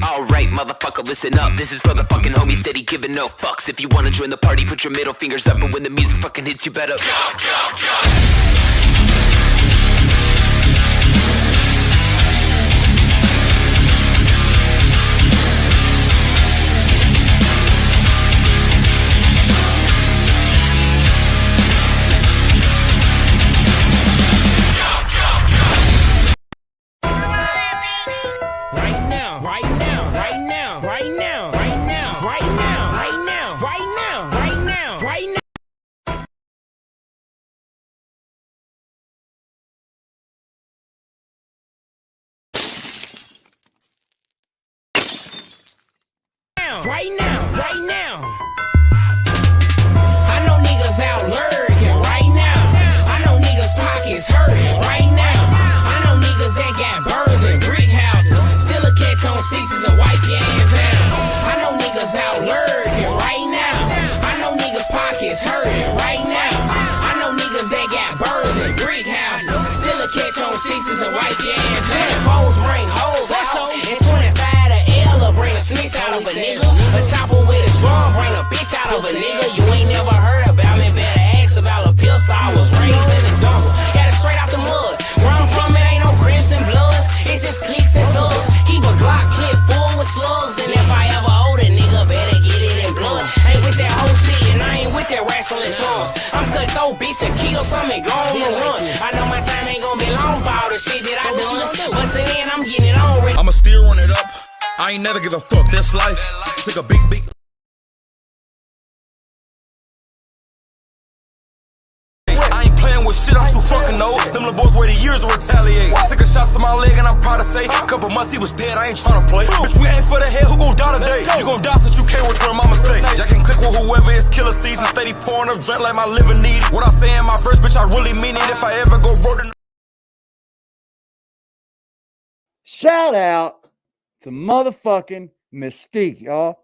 Alright, motherfucker, listen up. This is for the fucking homies steady giving no fucks. If you wanna join the party, put your middle fingers up, and when the music fucking hits, you better jump, jump, jump. Right now. I know niggas out lurking right now. I know niggas pockets hurting right now. I know niggas that got birds and brick houses, still a catch on sixes and wipe your ass down. I know niggas out lurking right now. I know niggas pockets hurting right now. I know niggas that got birds and brick houses, still a catch on sixes and wipe your ass down. Hoes bring hoes out, and 25 to L bring a snitch out of a nigga. A chopper with a drum, bring a bitch out of a nigga. You ain't never heard about me, better ask about a pistol. I was raised in the jungle, got it straight out the mud. Where I'm from, it ain't no crips and bloods, it's just clicks and thugs. Keep a Glock clip full with slugs, and if I ever hold a nigga, better get it in blood. Ain't with that whole shit, and I ain't with that wrestling drums. I'm cut throw bitch and kill some and go on the run. I know my time ain't gonna be long for all the shit that I done, but till then I'm getting it on. I'ma still run it up. I ain't never give a fuck, that's life. Stick a big I ain't playing with shit, I'm too fucking old. Them little boys waited years to retaliate. Took a shot to my leg and I'm proud to say, couple months he was dead, I ain't tryna play. Bitch, we ain't for the head, who gon' die today? You gon' die since you can't return my mistake. Y'all can click with whoever is killer season. Steady pouring up drink like my liver need it. What I say in my verse, bitch, I really mean it. If I ever go broke, then shout out to motherfucking Mystique, y'all.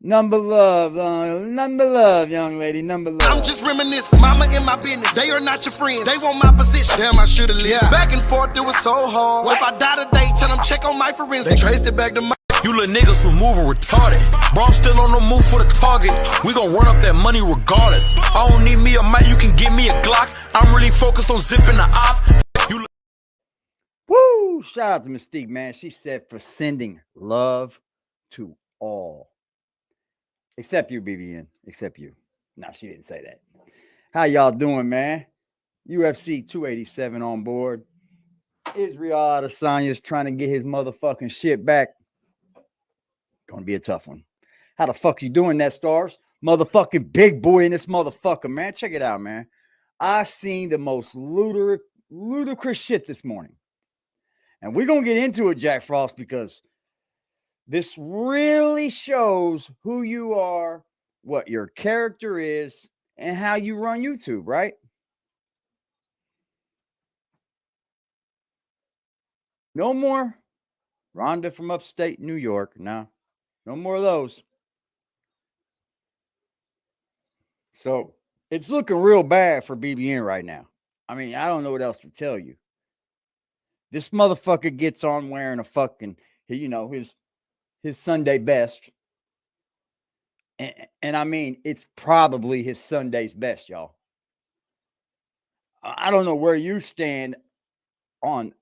Number love, young lady, number love. I'm just reminiscing, mama in my business. They are not your friends, they want my position. Damn, I should've listened. Yeah. Back and forth, it was so hard. What? If I die today, tell them check on my forensics. They traced it back to my... you little niggas who moving retarded. Bro, I'm still on the move for the target. We gon' run up that money regardless. I don't need me a mic, you can give me a Glock. I'm really focused on zipping the op. Woo! Shout out to Mystique, man. She said for sending love to all. Except you, BBN. Except you. No, she didn't say that. How y'all doing, man? UFC 287 on board. Israel Adesanya's trying to get his motherfucking shit back. Gonna be a tough one. How the fuck you doing that, Stars? Motherfucking big boy in this motherfucker, man. Check it out, man. I seen the most ludicrous shit this morning. And we're going to get into it, Jack Frost, because this really shows who you are, what your character is, and how you run YouTube, right? No more Rhonda from upstate New York. No more of those. So it's looking real bad for BBN right now. I mean, I don't know what else to tell you. This motherfucker gets on wearing a fucking, his Sunday best. And I mean, it's probably his Sunday's best, y'all. I don't know where you stand on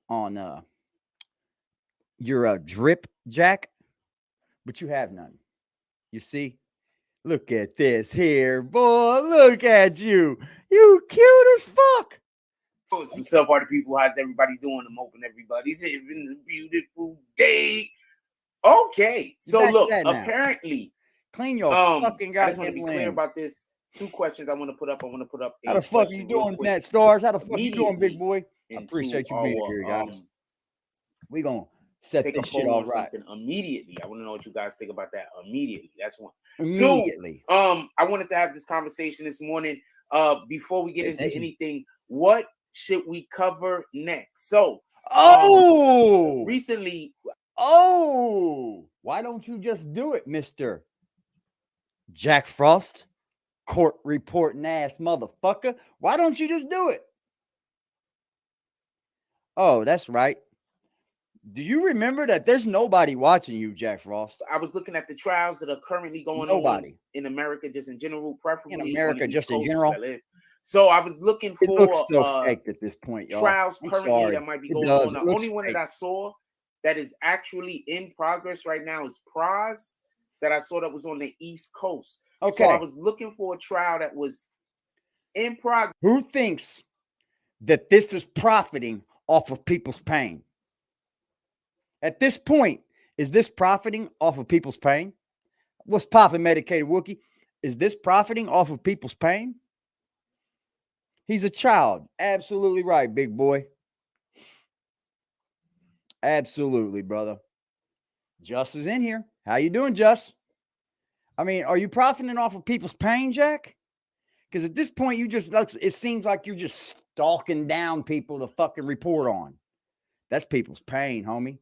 your drip, Jack, but you have none. You see? Look at this here, boy. Look at you. You cute as fuck. What's up, party people? How's everybody doing? I'm hoping everybody's having a beautiful day. Okay, so look, apparently, clean your fucking guys. I just want to be clear about this. 2 questions I want to put up. How the fuck you doing, Matt Stars? How the fuck you doing, big boy? I appreciate you being here, guys. We gonna set this shit all right immediately. I want to know what you guys think about that immediately. That's one. Immediately. 2, I wanted to have this conversation this morning. Before we get into anything, what should we cover next? So, recently, why don't you just do it, Mr. Jack Frost, court reporting ass motherfucker? Why don't you just do it? Oh, that's right. Do you remember that there's nobody watching you, Jack Frost? I was looking at the trials that are currently going Nobody. on in America, just in general, preferably In America, on the just East in Coast, general. where I live. So I was looking It looks for so fake at this point, y'all. trials I'm currently sorry. that might be It going does. on. It The looks only one fake. that I saw that is actually in progress right now is Praz, that I saw that was on the East Coast. Okay. So I was looking for a trial that was in progress. Who thinks that this is profiting off of people's pain? At this point, is this profiting off of people's pain? What's popping, Medicated Wookie? Is this profiting off of people's pain? He's a child. Absolutely right, big boy. Absolutely, brother. Just is in here. How you doing, Just? I mean, are you profiting off of people's pain, Jack? Because at this point, it seems like you're just stalking down people to fucking report on. That's people's pain, homie.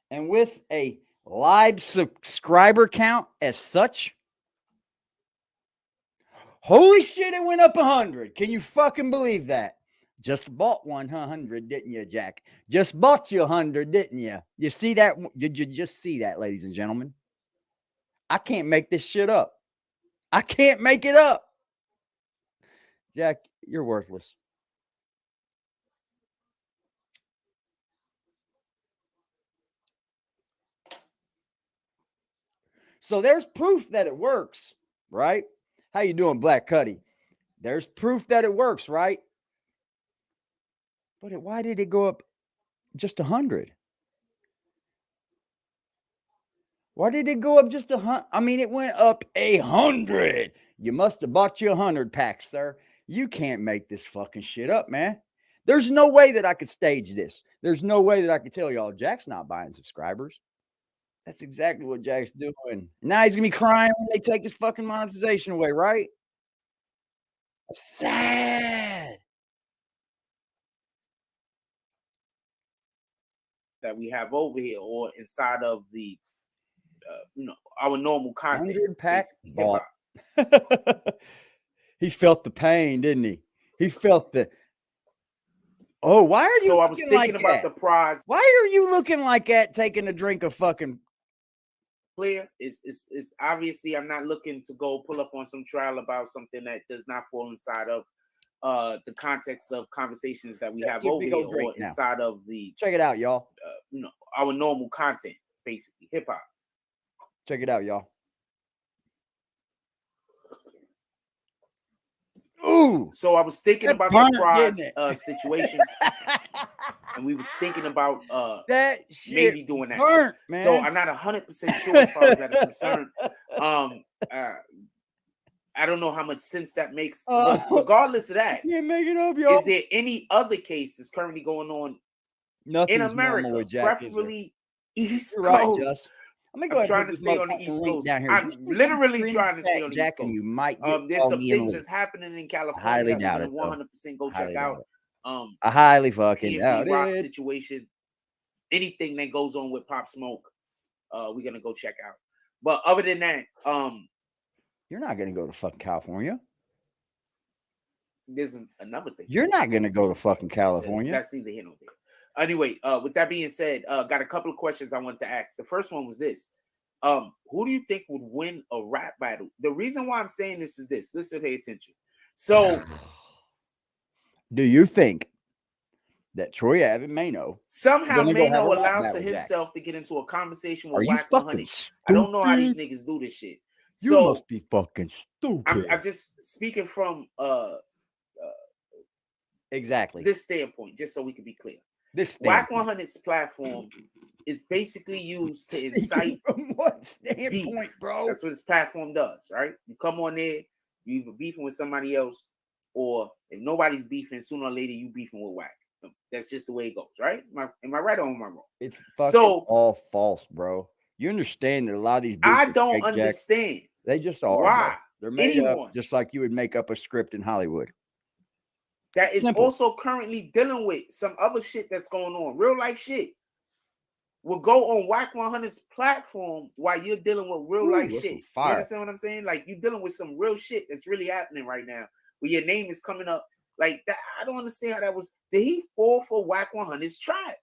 And with a live subscriber count as such, holy shit, it went up 100. Can you fucking believe that? Just bought 100, didn't you, Jack? Just bought you 100, didn't you? You see that? Did you just see that, ladies and gentlemen? I can't make this shit up. I can't make it up. Jack, you're worthless. So there's proof that it works, right? How you doing, Black Cuddy? There's proof that it works, right? But why did it go up just 100? Why did it go up just 100? I mean, it went up 100. You must have bought you 100 packs, sir. You can't make this fucking shit up, man. There's no way that I could stage this. There's no way that I could tell y'all Jack's not buying subscribers. That's exactly what Jack's doing. Now he's gonna be crying when they take his fucking monetization away, right? Sad. That we have over here or inside of the our normal content. 100 pack bought. He felt the pain, didn't he? He felt the. Oh, why are you? So I was thinking about the prize. Why are you looking like that? Taking a drink of fucking. Clear. It's obviously I'm not looking to go pull up on some trial about something that does not fall inside of the context of conversations that we have over here or inside of the. Check it out, y'all. Our normal content, basically hip hop. Check it out, y'all. Ooh. So I was thinking about the prize situation, and we was thinking about that shit maybe doing that. Burnt, man. So I'm not 100% sure as far as that is concerned. I don't know how much sense that makes. But regardless of that, you make it up, y'all. Is there any other case that's currently going on in America, preferably East Coast? Right, I'm trying to stay on the East Coast. I'm literally trying to stay on the East Coast. You might there's some things that's happening in California that you 100% go check out. I highly fucking doubt rock it. Situation. Anything that goes on with Pop Smoke, we're gonna go check out. But other than that, you're not gonna go to fucking California. There's another thing. You're not gonna go to fucking California. That's neither here nor there. Anyway, with that being said, got a couple of questions I want to ask. The first one was this. Who do you think would win a rap battle? The reason why I'm saying this is this. Listen, pay attention. So, do you think that Troy Ave Mano somehow Mano allows for himself to get into a conversation with Wack 100? I don't know how these niggas do this shit. You must be fucking stupid. I'm just speaking from exactly this standpoint, just so we can be clear. This Wack 100's platform is basically used to incite. From what standpoint, beef. Bro? That's what this platform does, right? You come on there, you either beefing with somebody else, or if nobody's beefing, sooner or later you beefing with Wack. That's just the way it goes, right? Am I right or am I wrong? It's fucking all false, bro. You understand that a lot of these I don't understand. They just are. Why? Bro. They're made up just like you would make up a script in Hollywood. That is also currently dealing with some other shit that's going on. Real life shit will go on Wack 100's platform while you're dealing with real life shit. You understand what I'm saying? Like you're dealing with some real shit that's really happening right now where your name is coming up like that. I don't understand how that was. Did he fall for Whack 100's trap?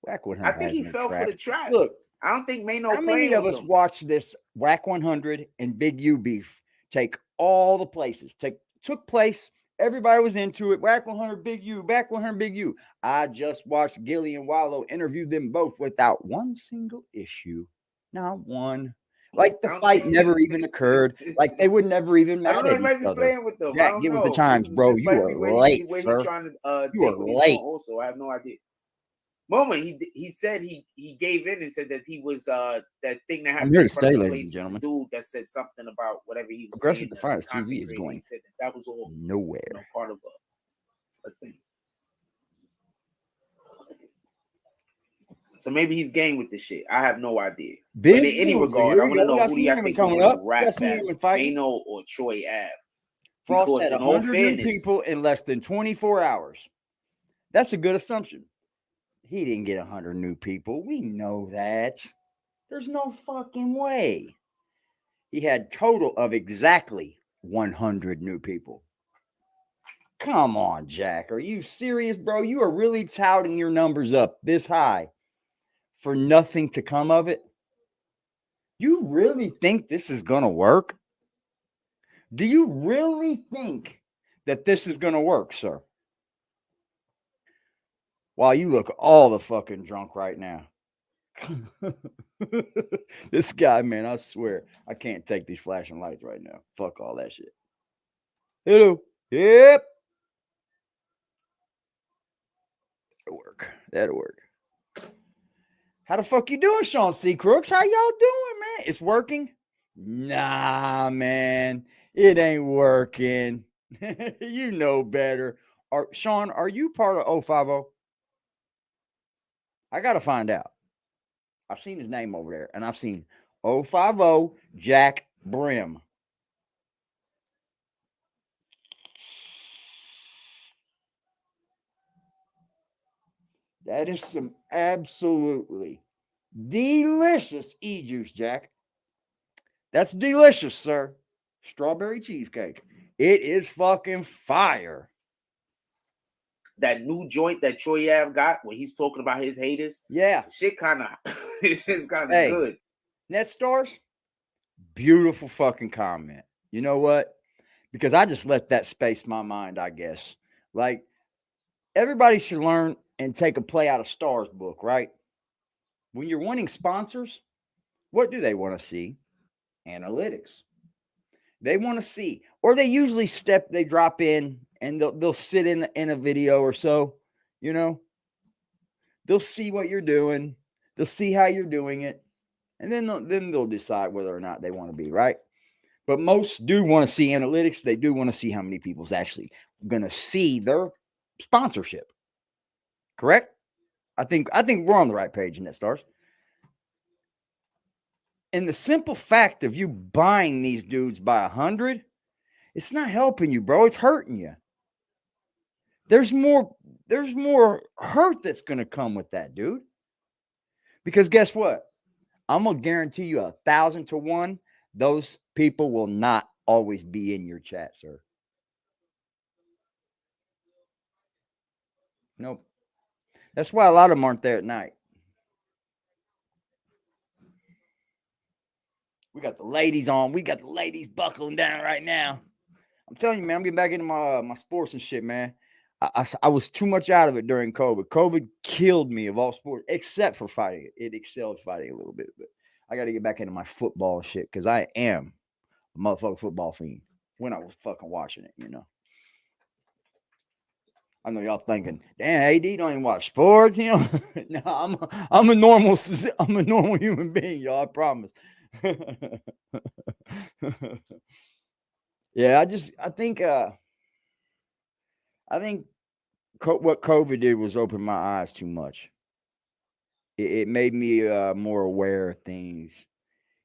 Whack 100. I think he fell for the trap. Look, I don't think Mano how many of us watched this Whack 100 and Big U beef take all the places? Took place. Everybody was into it. Whack 100, Big U, Whack 100, Big U. I just watched Gilly and Wallow interview them both without one single issue. Not one. Like the fight never even occurred. Like they would never even mad I don't know. at He might each be other. playing with them. Jack, get with the times, bro. You are late, sir. Trying to You are late. Also, I have no idea. Moment he said he gave in and said that he was that thing that happened. I'm here to stay, ladies and gentlemen. Dude that said something about whatever he was Aggressive saying. Defiance TV is going he said that was all nowhere. Part of a thing. So maybe he's game with this shit. I have no idea. Big but in any regard, I want to know who do you think coming up? Rap battle, Mano or Troy Ave? Frost had 100 new people in less than 24 hours. That's a good assumption. He didn't get 100 new people. We know that. There's no fucking way. He had total of exactly 100 new people. Come on, Jack. Are you serious, bro? You are really touting your numbers up this high for nothing to come of it? You really think this is going to work? Do you really think that this is going to work, sir? Wow, you look all the fucking drunk right now. This guy, man, I swear, I can't take these flashing lights right now. Fuck all that shit. Hello. Yep. That'll work. How the fuck you doing, Sean C. Crooks? How y'all doing, man? It's working? Nah, man. It ain't working. You know better. Sean, are you part of 050? I got to find out. I seen his name over there, and I seen 050 Jack Brim. That is some absolutely delicious e-juice, Jack. That's delicious, sir. Strawberry cheesecake. It is fucking fire. That new joint that Troy Ave got where he's talking about his haters. Yeah. Shit kind of it's just kind of good. Net stars, beautiful fucking comment. You know what? Because I just let that space my mind, I guess. Like, everybody should learn and take a play out of Star's book, right? When you're winning sponsors, what do they want to see? Analytics. They want to see, or they usually drop in and they'll sit in a video or so, you know, they'll see what you're doing. They'll see how you're doing it. And then they'll decide whether or not they want to be right. But most do want to see analytics. They do want to see how many people's actually going to see their sponsorship. Correct? I think we're on the right page in that, Stars. And the simple fact of you buying these dudes by 100, it's not helping you, bro. It's hurting you. There's more hurt that's going to come with that, dude. Because guess what? I'm going to guarantee you 1,000 to 1, those people will not always be in your chat, sir. Nope. That's why a lot of them aren't there at night. We got the ladies on. We got the ladies buckling down right now. I'm telling you, man, I'm getting back into my sports and shit, man. I was too much out of it during COVID. COVID killed me of all sports, except for fighting. It excelled fighting a little bit. But I got to get back into my football shit because I am a motherfucking football fiend when I was fucking watching it, you know. I know y'all thinking, damn, AD don't even watch sports, you know. No, I'm a normal human being, y'all. I promise. Yeah, I think what COVID did was open my eyes too much. It made me more aware of things,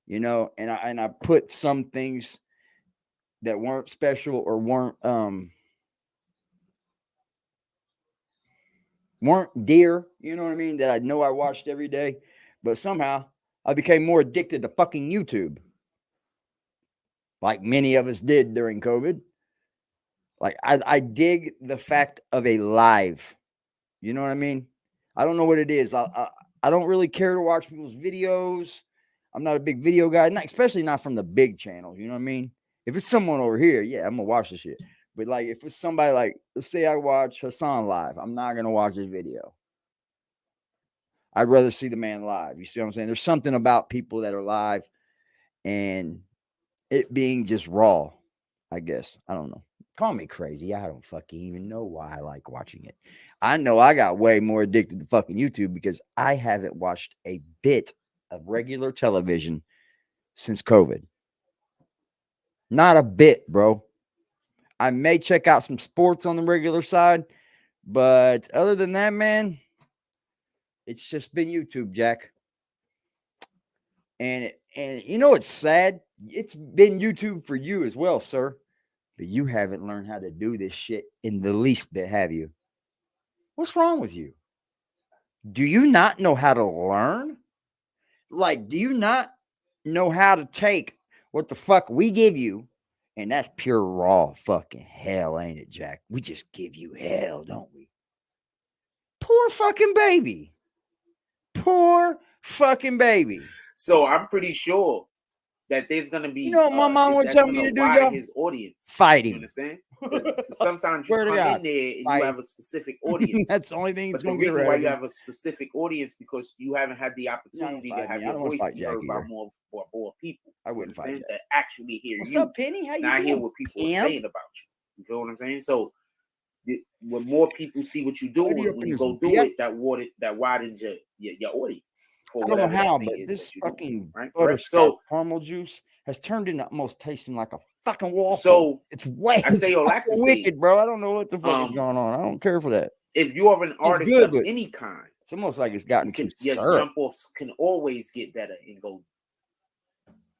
you know, and I put some things that weren't special or weren't dear, you know what I mean, that I know I watched every day, but somehow I became more addicted to fucking YouTube, like many of us did during COVID. Like I dig the fact of a live. You know what I mean? I don't know what it is. I don't really care to watch people's videos. I'm not a big video guy, especially not from the big channels. You know what I mean? If it's someone over here, yeah, I'm gonna watch the shit. But like, if it's somebody like, let's say I watch Hassan live, I'm not gonna watch his video. I'd rather see the man live. You see what I'm saying? There's something about people that are live and it being just raw, I guess. I don't know. Call me crazy. I don't fucking even know why I like watching it. I know I got way more addicted to fucking YouTube because I haven't watched a bit of regular television since COVID. Not a bit, bro. I may check out some sports on the regular side, but other than that, man, it's just been YouTube, Jack. And you know it's sad? It's been YouTube for you as well, sir. But you haven't learned how to do this shit in the least bit, have you? What's wrong with you? Do you not know how to learn? Like, do you not know how to take what the fuck we give you? And that's pure raw fucking hell, ain't it, Jack? We just give you hell, don't we? Poor fucking baby. Poor fucking baby. So I'm pretty sure that there's gonna be. You know what my mom would tell me to do, y'all? His audience Fighting. You understand? Sometimes you Swear to come God. in there and Fight. you have a specific audience. That's the only thing But that's the going to get reason why around. you have a specific audience because you haven't had the opportunity to fight have me. I your don't wanna voice fight be Jack heard by either. more people. I wouldn't You fight understand? Jack. That actually hear What's you. up, Penny? How you Not doing? hear what people are Pimp? saying about you. You feel what I'm saying? So when more people see what you do, Buddy, when you up go in do this it, that widens your audience. For I don't know whatever that how, thing but is this that you do, fucking right? butterscotch So caramel juice has turned into almost tasting like a fucking waffle. So it's way I say all that to say, wicked, bro. I don't know what the fuck is going on. I don't care for that. If you are an artist good, of but any kind, it's almost like it's gotten too your syrup. jump offs can always get better and go.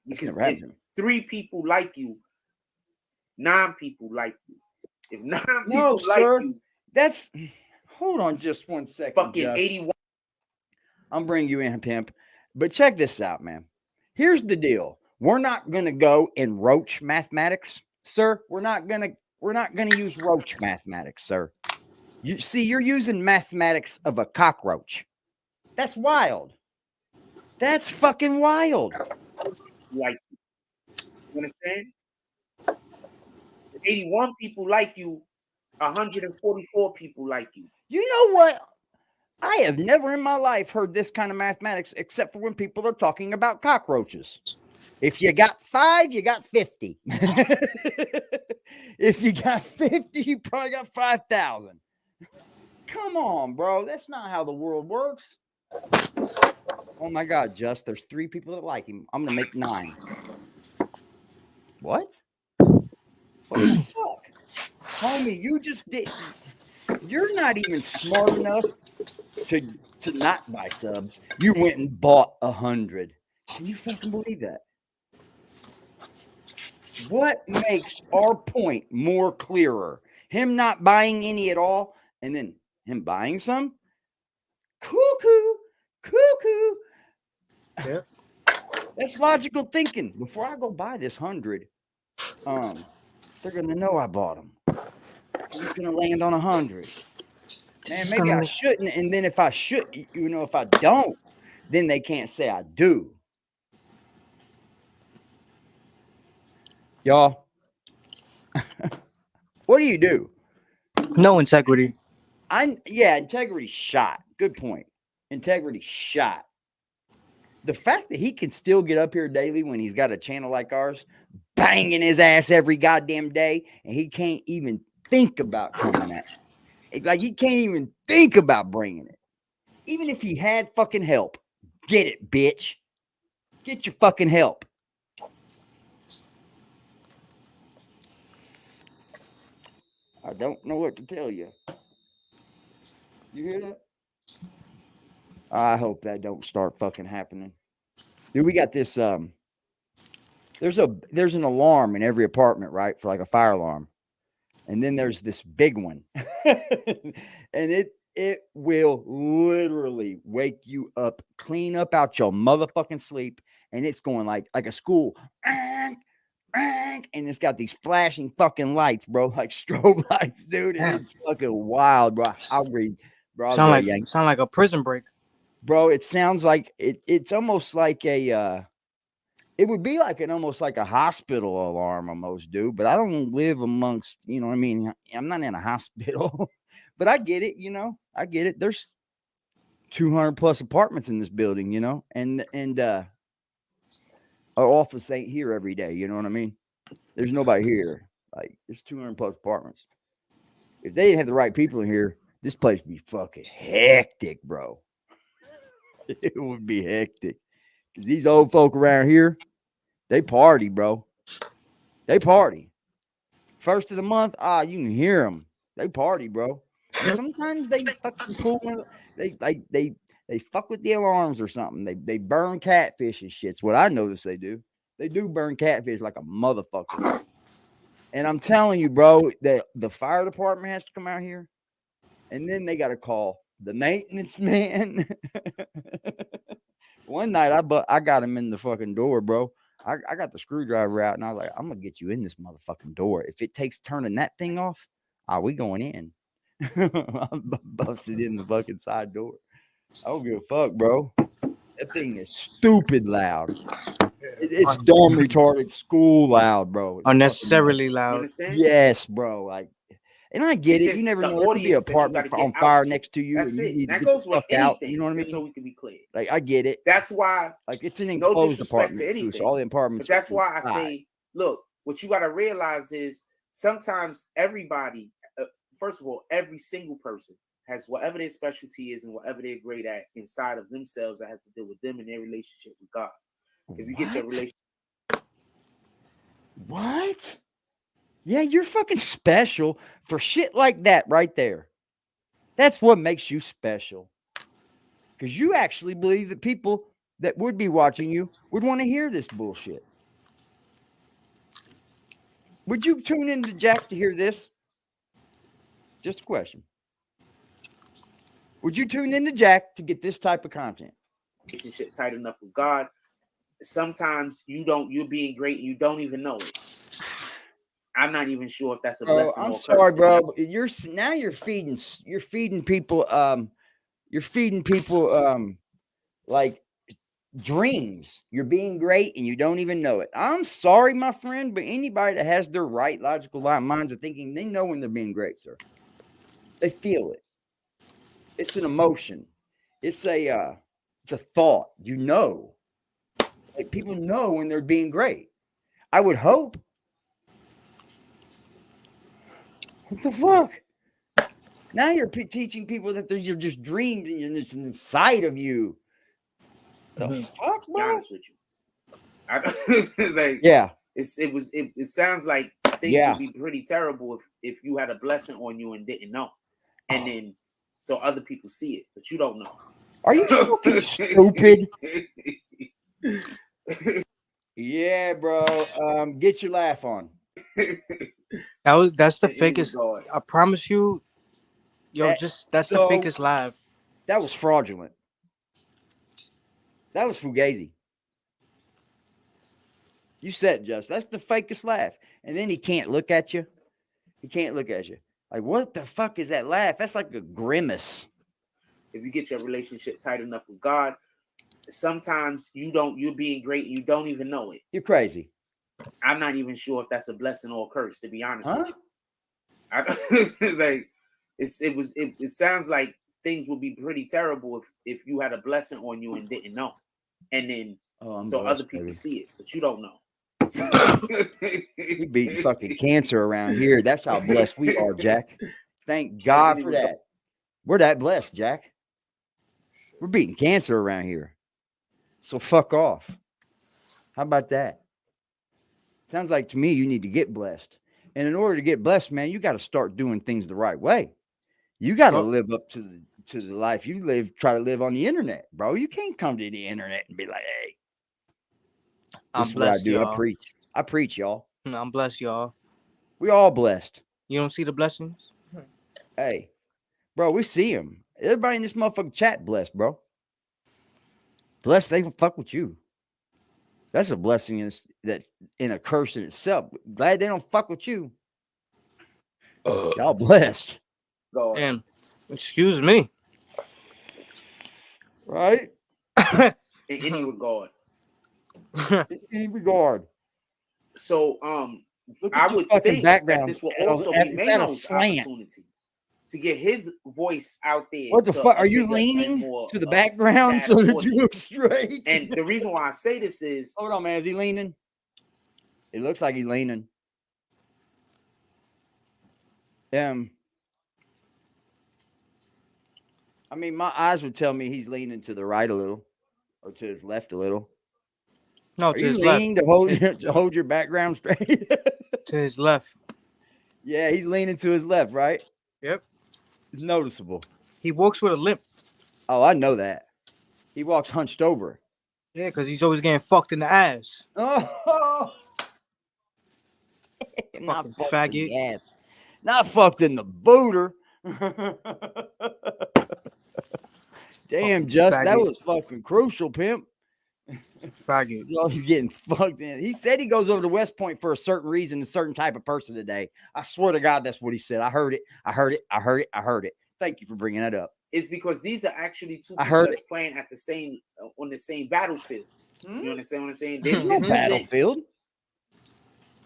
Because if 3 people like you, 9 people like you. If 9 No, people like sir. you, That's hold on just 1 second. fucking Just. 81. I'm bringing you in, Pimp. But check this out, man. Here's the deal. We're not gonna go in roach mathematics, sir. We're not gonna use roach mathematics, sir. You see, you're using mathematics of a cockroach. That's wild. That's fucking wild. Like you understand? 81 people like you, 144 people like you. You know what? I have never in my life heard this kind of mathematics except for when people are talking about cockroaches. If you got 5, you got 50. If you got 50, you probably got 5,000. Come on, bro. That's not how the world works. Oh my God, Just, there's 3 people that like him. I'm going to make 9. What? What the fuck? Homie, you just did. You're not even smart enough to not buy subs. You went and bought 100. Can you fucking believe that? What makes our point more clearer? Him not buying any at all, and then him buying some? Cuckoo. Yeah. That's logical thinking. Before I go buy this 100, they're gonna know I bought them. It's gonna land on 100. Man, maybe I shouldn't. And then if I should, if I don't, then they can't say I do. Y'all, what do you do? No integrity. Integrity shot. Good point. Integrity shot. The fact that he can still get up here daily when he's got a channel like ours, banging his ass every goddamn day, and he can't even think about coming at it. Like, he can't even think about bringing it. Even if he had fucking help, get it, bitch. Get your fucking help. I don't know what to tell you. You hear that? I hope that don't start fucking happening. Dude, we got this. There's an alarm in every apartment, right? For like a fire alarm. And then there's this big one. And it will literally wake you up, clean up out your motherfucking sleep. And it's going like a school. and it's got these flashing fucking lights, bro, like strobe lights, dude. And it's fucking wild, bro. I'll read, bro. Sound like a prison break. Bro, it sounds like it's almost like a it would be like almost like a hospital alarm almost, dude. But I don't live amongst, you know what I mean? I'm not in a hospital, but I get it, you know. I get it. There's 200 plus apartments in this building, you know, and our office ain't here every day, you know what I mean? There's nobody here. Like, there's 200 plus apartments. If they didn't have the right people in here, this place would be fucking hectic, bro. It would be hectic. Because these old folk around here, they party, bro. They party. First of the month, you can hear them. They party, bro. And sometimes they fucking pull one. They fuck with the alarms or something. They burn catfish and shit's what I notice they do. They do burn catfish like a motherfucker. And I'm telling you, bro, that the fire department has to come out here, and then they got to call the maintenance man. One night, I got him in the fucking door, bro. I got the screwdriver out, and I was like, I'm gonna get you in this motherfucking door. If it takes turning that thing off, we going in. I busted in the fucking side door. I don't give a fuck, bro. That thing is stupid loud. It's dumb, retarded, school loud, bro. It's Unnecessarily You loud. understand? yes, bro. Like, and I get It's it. just You never the know. There could be an audience that you apartment gotta on get out fire to. next to you, That's and you it. need to That get goes the with fuck out. anything. You know what I Just so mean? we can be clear. Like, I get it. That's why. Like, it's an No enclosed disrespect to apartment too, anything. so all the apartments. But that's why I inside. say, look, what you got to realize is sometimes everybody, first of all, every single person has whatever their specialty is and whatever they're great at inside of themselves that has to do with them and their relationship with God. If you get your relationship. What? Yeah, you're fucking special for shit like that right there. That's what makes you special. Because you actually believe that people that would be watching you would want to hear this bullshit. Would you tune into Jack to hear this? Just a question. Would you tune into Jack to get this type of content? Relationship tight enough with God. Sometimes you're being great and you don't even know it. I'm not even sure if that's a blessing. I'm or sorry, curse. bro. But you're feeding people like dreams. You're being great and you don't even know it. I'm sorry, my friend, but anybody that has their right logical minds are thinking, they know when they're being great, sir. They feel it. It's an emotion. It's a thought. You know. Like, people know when they're being great. I would hope. What the fuck? Now you're teaching people that there's just dreams and it's inside of you. The fuck, Be bro? honest with you. Like, Yeah. It sounds like things would be pretty terrible if you had a blessing on you and didn't know. And then so other people see it, but you don't know. Are you fucking stupid? Yeah, bro. Get your laugh on. That's the fakest. I promise you, that's the fakest laugh. That was fraudulent. That was fugazi. You said just that's the fakest laugh. And then he can't look at you. He can't look at you. Like, what the fuck is that laugh? That's like a grimace. If you get your relationship tight enough with God, sometimes you're being great and you don't even know it. You're crazy. I'm not even sure if that's a blessing or a curse, to be honest with you. Like, it sounds like things would be pretty terrible if you had a blessing on you and didn't know. And then so other people see it, but you don't know. We beating fucking cancer around here. That's how blessed we are, Jack. Thank God for that. We're that blessed, Jack. We're beating cancer around here. So fuck off. How about that? Sounds like to me you need to get blessed. And in order to get blessed, man, you got to start doing things the right way. You got to live up to the life you live. Try to live on the internet, bro. You can't come to the internet and be like, hey, this is what I do. Y'all. I preach, y'all. I'm blessed, y'all. We all blessed. You don't see the blessings? Hey, bro, we see them. Everybody in this motherfucking chat blessed, bro. Blessed they fuck with you. That's a blessing that's in a curse in itself. Glad they don't fuck with you. Y'all blessed. Go ahead. And excuse me. Right? In any regard. In any regard. So Look I at your would fucking think background. that this will also be It's at a Mano's slant. opportunity to get his voice out there. What the to fuck? a Are you bigger leaning and more, to the background vast so that you audience. look straight? And the reason why I say this is Hold on, man. Is he leaning? It looks like he's leaning. I mean, my eyes would tell me he's leaning to the right a little, or to his left a little. No, Are to you his left. leaning to hold your background straight? To his left. Yeah, he's leaning to his left, right? Yep. It's noticeable. He walks with a limp. Oh, I know that. He walks hunched over. Yeah, because he's always getting fucked in the ass. Oh, not Fucking fucked faggot. in the ass. Not fucked in the booter. Damn, Just, that faggot. was fucking crucial, Pimp. Faggot. Oh, he's getting fucked in. He said he goes over to West Point for a certain reason, a certain type of person today. I swear to God, that's what he said. I heard it. Thank you for bringing that up. it's because these are actually two I people heard that's playing at the same on the same battlefield. You understand what I'm saying? There's no This isn't battlefield.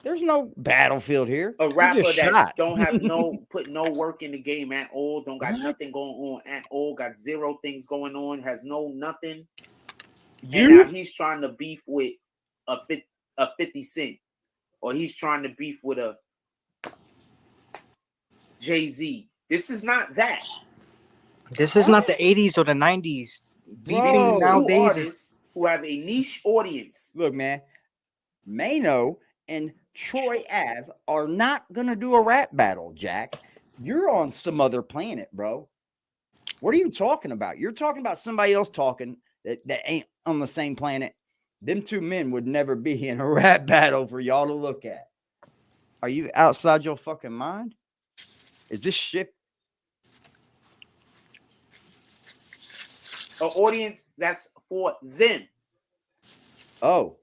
There's no battlefield here. a You rapper just that shot. don't have put no work in the game at all, don't got nothing going on at all, got zero things going on, has no nothing. And now he's trying to beef with a 50 Cent, or he's trying to beef with a Jay-Z. This is not that. This is not the 80s or the 90s. This Beefing is two nowadays is artists who have a niche audience. Look, man, Mano and Troy Ave are not gonna do a rap battle, Jack. You're on some other planet, bro. What are you talking about? You're talking about somebody else talking that ain't on the same planet. Them two men would never be in a rap battle for y'all to look at. Are you outside your fucking mind? Is this shit? An audience that's for them. Oh,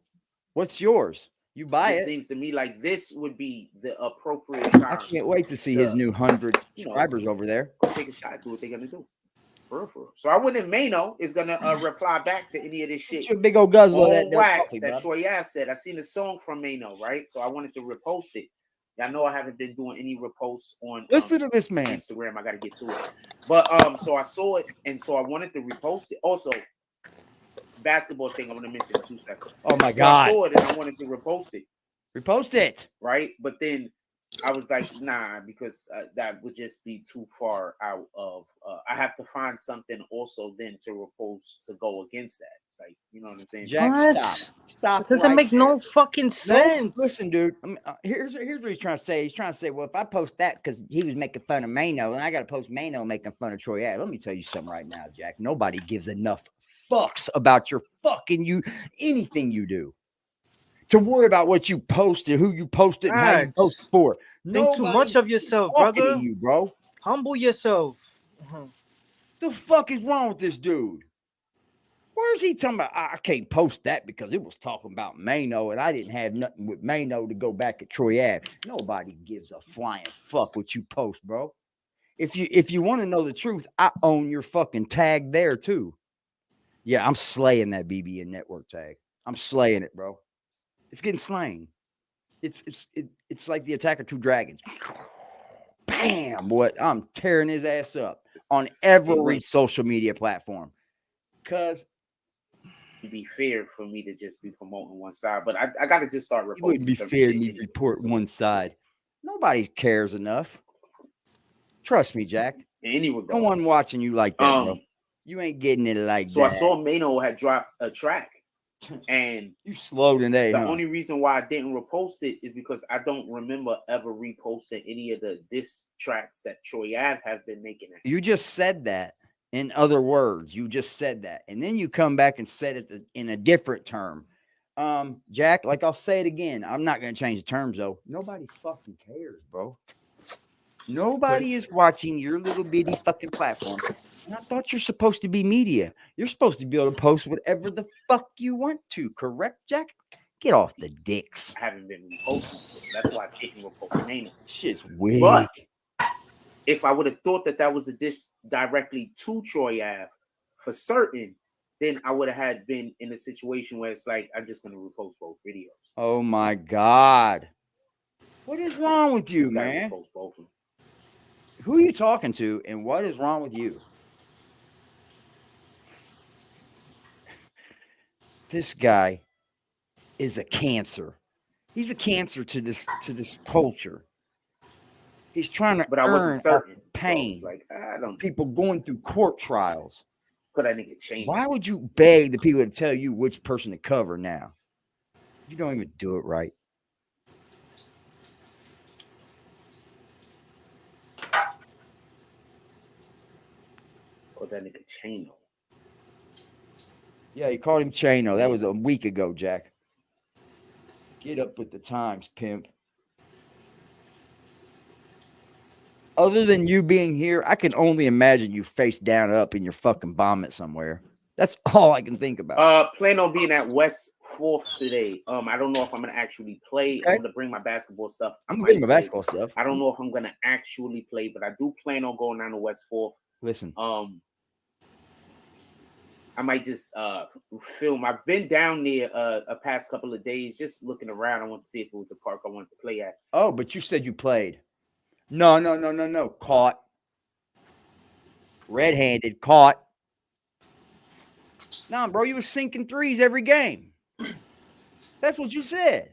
what's yours? You buy It it. seems to me like this would be the appropriate I time. can't wait to see his new 100 subscribers over there. Go take a shot, do what they're gonna do. For real, for real. So I wouldn't Mano is gonna reply back to any of this shit. Your big old guzzler All that wax coffee, that bro. Troy Ave said. I seen a song from Mano, right? So I wanted to repost it. Y'all know I haven't been doing any reposts on Listen to this man. Instagram. I gotta get to it. But so I saw it and so I wanted to repost it. Also, basketball thing I want to mention in 2 seconds. Oh my So God. I saw it and I wanted to repost it. Repost it. Right? But then I was like, nah, because that would just be too far out of. I have to find something also then to repost to go against that. Like, you know what I'm saying? Jack, What? stop. It doesn't right make there. no fucking No, sense. listen, dude. I mean, here's what he's trying to say. He's trying to say, well, if I post that because he was making fun of Mano, then I got to post Mano making fun of Troy Ave. Let me tell you something right now, Jack. Nobody gives enough fucks about your fucking anything you do to worry about what you posted, who you posted, and how you Facts. post for. Think too much of yourself, talking brother. to you, bro. Humble yourself. The fuck is wrong with this dude? Where's he talking about? I can't post that because it was talking about Mano and I didn't have nothing with Mano to go back at Troy Ave. Nobody gives a flying fuck what you post, bro. If you want to know the truth, I own your fucking tag there too. Yeah, I'm slaying that BBN network tag. I'm slaying it, bro. It's getting slain. It's like the Attack of Two Dragons. Bam! What? I'm tearing his ass up on every social media platform. Cause It'd be fair for me to just be promoting one side, but I gotta just start reposting. it wouldn't be some fair shit to anyway. report one side. Nobody cares enough. Trust me, Jack. In any No regard. one watching you like that, bro. You ain't getting it like So that. I saw Mano had dropped a track, and you slow today. the Huh? only reason why I didn't repost it is because I don't remember ever reposting any of the diss tracks that Troy Ave have been making. You just said that. In other words, you just said that. And then you come back and said it in a different term. Jack, like I'll say it again. I'm not going to change the terms, though. Nobody fucking cares, bro. Nobody is watching your little bitty fucking platform. And I thought you're supposed to be media. You're supposed to be able to post whatever the fuck you want to, correct, Jack? Get off the dicks. I haven't been reposting, so that's why I didn't repost Nano. Shit's weak. But if I would have thought that was a diss directly to Troy Ave for certain, then I would have been in a situation where it's like I'm just gonna repost both videos. Oh my God. What is wrong with you, Just gotta man? repost both of them. Who are you talking to and what is wrong with you? This guy is a cancer. He's a cancer to this culture. He's trying to But I wasn't earn certain. pain. So it's like I don't. People going through court trials. Put that nigga change. Why would you beg the people to tell you which person to cover now? You don't even do it right. Put that nigga chain on. Yeah, you called him Chano. That was a week ago, Jack. Get up with the times, pimp. Other than you being here, I can only imagine you face down up in your fucking vomit somewhere. That's all I can think about. Plan on being at West 4th today. I don't know if I'm gonna actually play. Okay. I'm gonna bring my basketball stuff. I'm gonna bring my basketball stuff. I don't know if I'm gonna actually play, but I do plan on going down to West 4th. Listen. I might just film. I've been down there a past couple of days, just looking around. I want to see if it was a park I wanted to play at. Oh, but you said you played. No. Caught. Red-handed, caught. Nah, bro, you were sinking threes every game. That's what you said.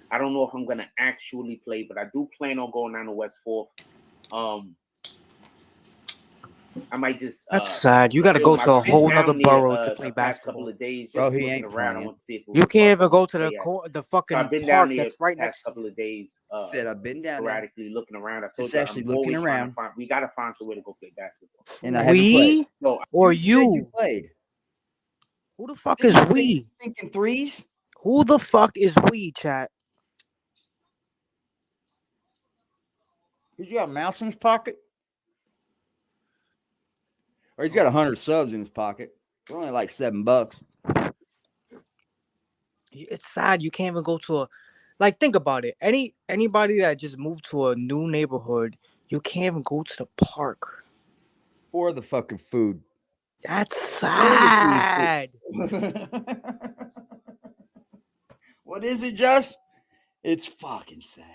I don't know if I'm gonna actually play, but I do plan on going down to West 4th. I might just. That's sad. You got to go to a whole nother borough to play basketball. Couple of days, Bro, just he looking ain't around. playing. I want to see if You can't even go to the fucking so I've been park down there that's right past next. couple of days. Said I've been down there. sporadically looking around. I told Just you actually I'm looking always trying around. to find. We gotta find some way to go play basketball. And I haven't played. We So or You said you? you played. Who the fuck Didn't is you say you we? sinking threes? Who the fuck is we, chat? He's got a mouse in his pocket? Or he's got 100 subs in his pocket. They're only like $7. It's sad you can't even go to a, like, think about it. Anybody that just moved to a new neighborhood, you can't even go to the park. Or the fucking food. That's sad. What is it, Just? It's fucking sad.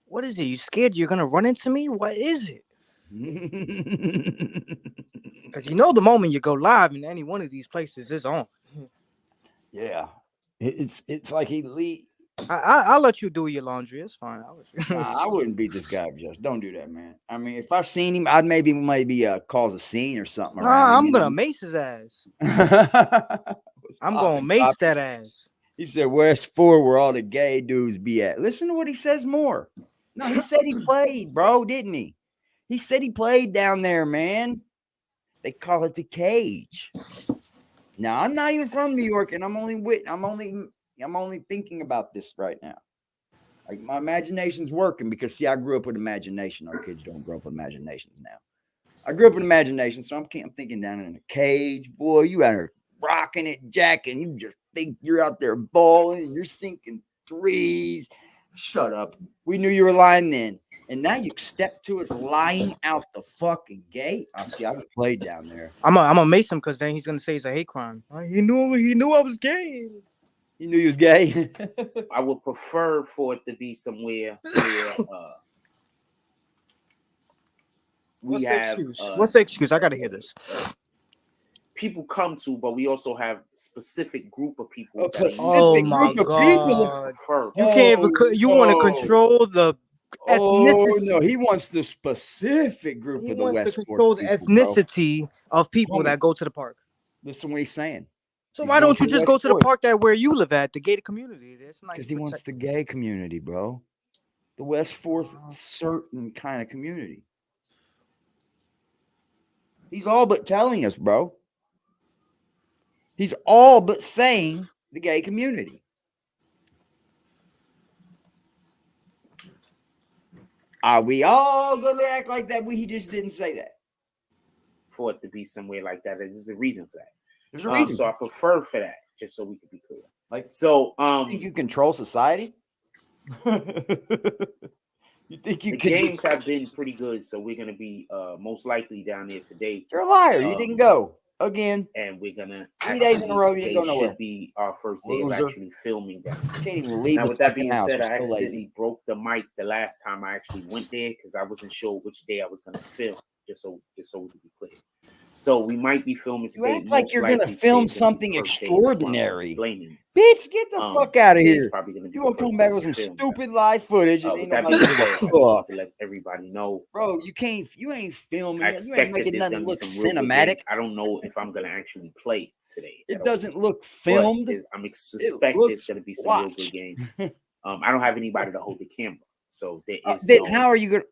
What is it? You scared you're gonna run into me? What is it? Because you know the moment you go live in any one of these places, it's on. Yeah. It's like he lead. I'll let you do your laundry. It's fine. Nah, I wouldn't beat this guy up, Just. Don't do that, man. I mean, if I seen him, I'd maybe cause a scene or something around him, I'm you gonna know? mace his ass. What's I'm gonna poppin', mace poppin'? that ass. He said, "Where's 4 where all the gay dudes be at?" Listen to what he says more. No, he said he played, bro, didn't he? He said he played down there, man. They call it the cage. Now, I'm not even from New York, and I'm only thinking about this right now. Like, my imagination's working because, see, I grew up with imagination. Our kids don't grow up with imaginations now. I grew up with imagination, so I'm thinking down in a cage. Boy, you out there rocking it, Jack, and you just think you're out there balling and you're sinking threes. Shut up. We knew you were lying then. And now you step to us lying out the fucking gate. I see. I played down there. I'm gonna mace him because then he's gonna say it's a hate crime. He knew I was gay. You knew he was gay. I would prefer for it to be somewhere where What's the excuse? What's the excuse? I gotta hear this. People come to, but we also have specific group of people. A that specific Oh my group of people. God. prefer. You can't even. You want to control the ethnicity. Oh no, he wants the specific group He of the wants West to control Fork the people, bro. ethnicity of people Homie. that go to the park. Listen to what he's saying. So He's why going don't you to just West go to the Fork. park that where you live at, the gated community? That's nice. Because he wants the gay community, bro. The West Fourth certain kind of community. He's all but telling us, bro. He's all but saying the gay community. Are we all gonna act like that? He just didn't say that. For it to be somewhere like that, there's a reason for that. There's a reason. So I prefer for that, just so we can be clear. Like, so, you think you control society? You think you the can games have been pretty good, so we're gonna be most likely down there today. You're a liar. You didn't go again. And we're gonna 3 days in a row. You didn't go nowhere. Should be our first day of actually filming that. Can't even leave. Now, with that being said, I still accidentally lazy. broke the mic the last time I actually went there because I wasn't sure which day I was gonna film. Just so we can be clear. So we might be filming today. You act like you're gonna film something extraordinary. Bitch, get the fuck out of here. You gonna come back with some stupid live footage and ain't nobody to let everybody know, bro. You ain't filming. I You ain't expect that making there's nothing gonna be look some real good cinematic. games. I don't know if I'm gonna actually play today. It doesn't look filmed. I'm suspect there's gonna be some real good games. I don't have anybody to hold the camera, so there is then how are you gonna?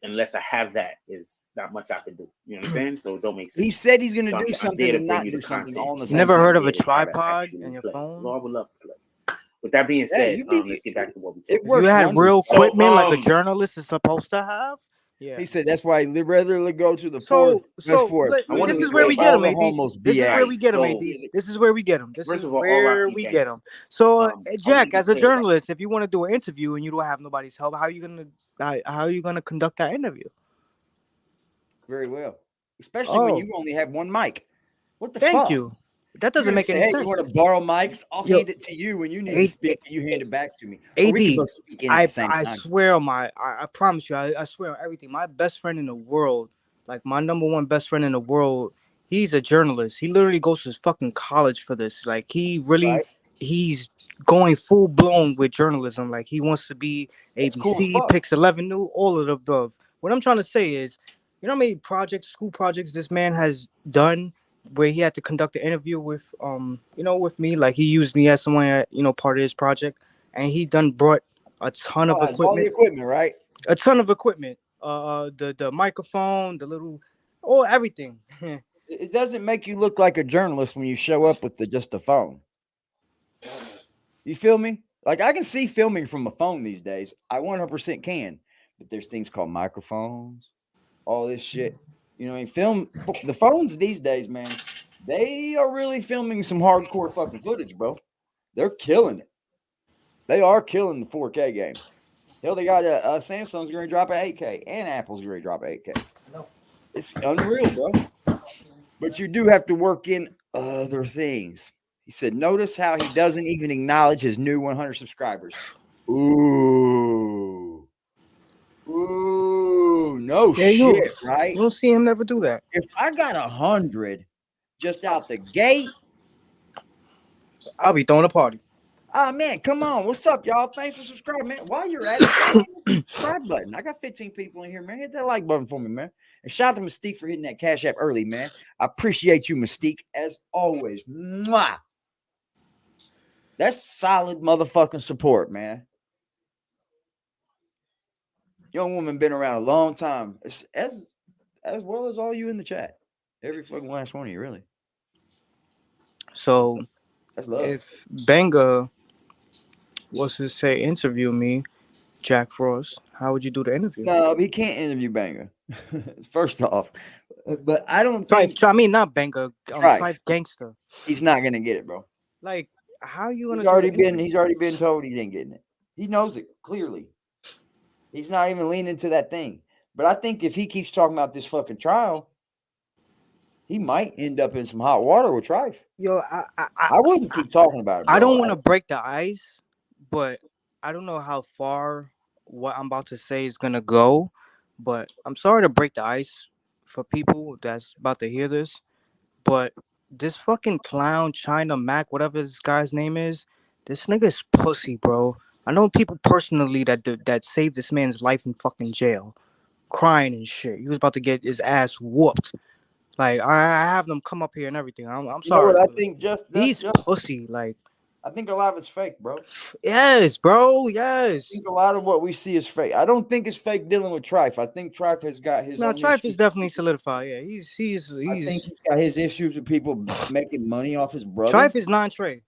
Unless I have that, is not much I can do. You know what I'm saying? So it don't make sense. He said he's gonna So do I'm something there to and bring not you do the something content. on the same Never time. heard of a There to have tripod actually in your play. phone? Lord would love to play. With that being said, let's get back to what we talking It about. works You had wonders. real So, equipment like a journalist is supposed to have. Yeah. He said that's why he'd rather go to the So forest. this is where we get him, AD. This is where we get him, So- AD. This is where we get him. This First is of all, where RIP we Bang. get him. So, I Jack, want to as be a clear about journalist, if you want to do an interview and you don't have nobody's help, how are you gonna conduct that interview? Very well, especially when Oh, you only have one mic. What the thank fuck? you. That You're doesn't gonna make say, any hey, sense. you want to borrow mics? I'll Yo, hand it to you when you need to speak. You hand it back to me. Or AD, we can both speak in at I the same time. swear on I promise you, I swear on everything. My best friend in the world, like my number one best friend in the world, he's a journalist. He literally goes to fucking college for this. Like he's going full blown with journalism. Like he wants to be That's ABC, cool as fuck. Pix 11 New, all of the above. What I'm trying to say is, you know how many school projects this man has done where he had to conduct an interview with with me. Like he used me as someone, part of his project, and he done brought a ton of All the equipment. equipment, right? A ton of equipment. The microphone, the little, everything. It doesn't make you look like a journalist when you show up with just a phone. You feel me? Like I can see filming from a phone these days. I 100% can. But there's things called microphones, all this shit. You know, the phones these days, man, they are really filming some hardcore fucking footage, bro. They're killing it. They are killing the 4K game. Hell, they got Samsung's going to drop an 8K and Apple's going to drop an 8K. It's unreal, bro. But you do have to work in other things. He said, notice how he doesn't even acknowledge his new 100 subscribers. Ooh, no shit, right? You don't see him never do that. If I got 100 just out the gate, I'll be throwing a party. Man, come on. What's up, y'all? Thanks for subscribing, man. While you're at it, subscribe button. I got 15 people in here, man. Hit that like button for me, man. And shout out to Mystique for hitting that Cash App early, man. I appreciate you, Mystique, as always. Mwah. That's solid motherfucking support, man. Young woman been around a long time, as well as all you in the chat. Every fucking last one of you, really. So, that's love. If Benga was to say interview me, Jack Frost, how would you do the interview? No, he can't interview Benga. First off, but I don't think. I mean, not Benga. Trife Gangster. He's not gonna get it, bro. Like, how are you gonna? He's already been told he ain't getting it. He knows it clearly. He's not even leaning to that thing. But I think if he keeps talking about this fucking trial, he might end up in some hot water with Trife. Yo, I wouldn't keep talking about it, bro. I don't want to break the ice, but I don't know how far what I'm about to say is gonna go. But I'm sorry to break the ice for people that's about to hear this. But this fucking clown China Mac, whatever this guy's name is, this nigga's pussy, bro. I know people personally that saved this man's life in fucking jail, crying and shit. He was about to get his ass whooped. Like I have them come up here and everything. I'm sorry. You know what I think? He's pussy. Like I think a lot of it's fake, bro. Yes, bro. I Yes. think a lot of what we see is fake. I don't think it's fake dealing with Trife. I think Trife has got his Now own Trife is issues. definitely solidified. Yeah, he's I think he's got his issues with people making money off his brother. Trife is non-trade.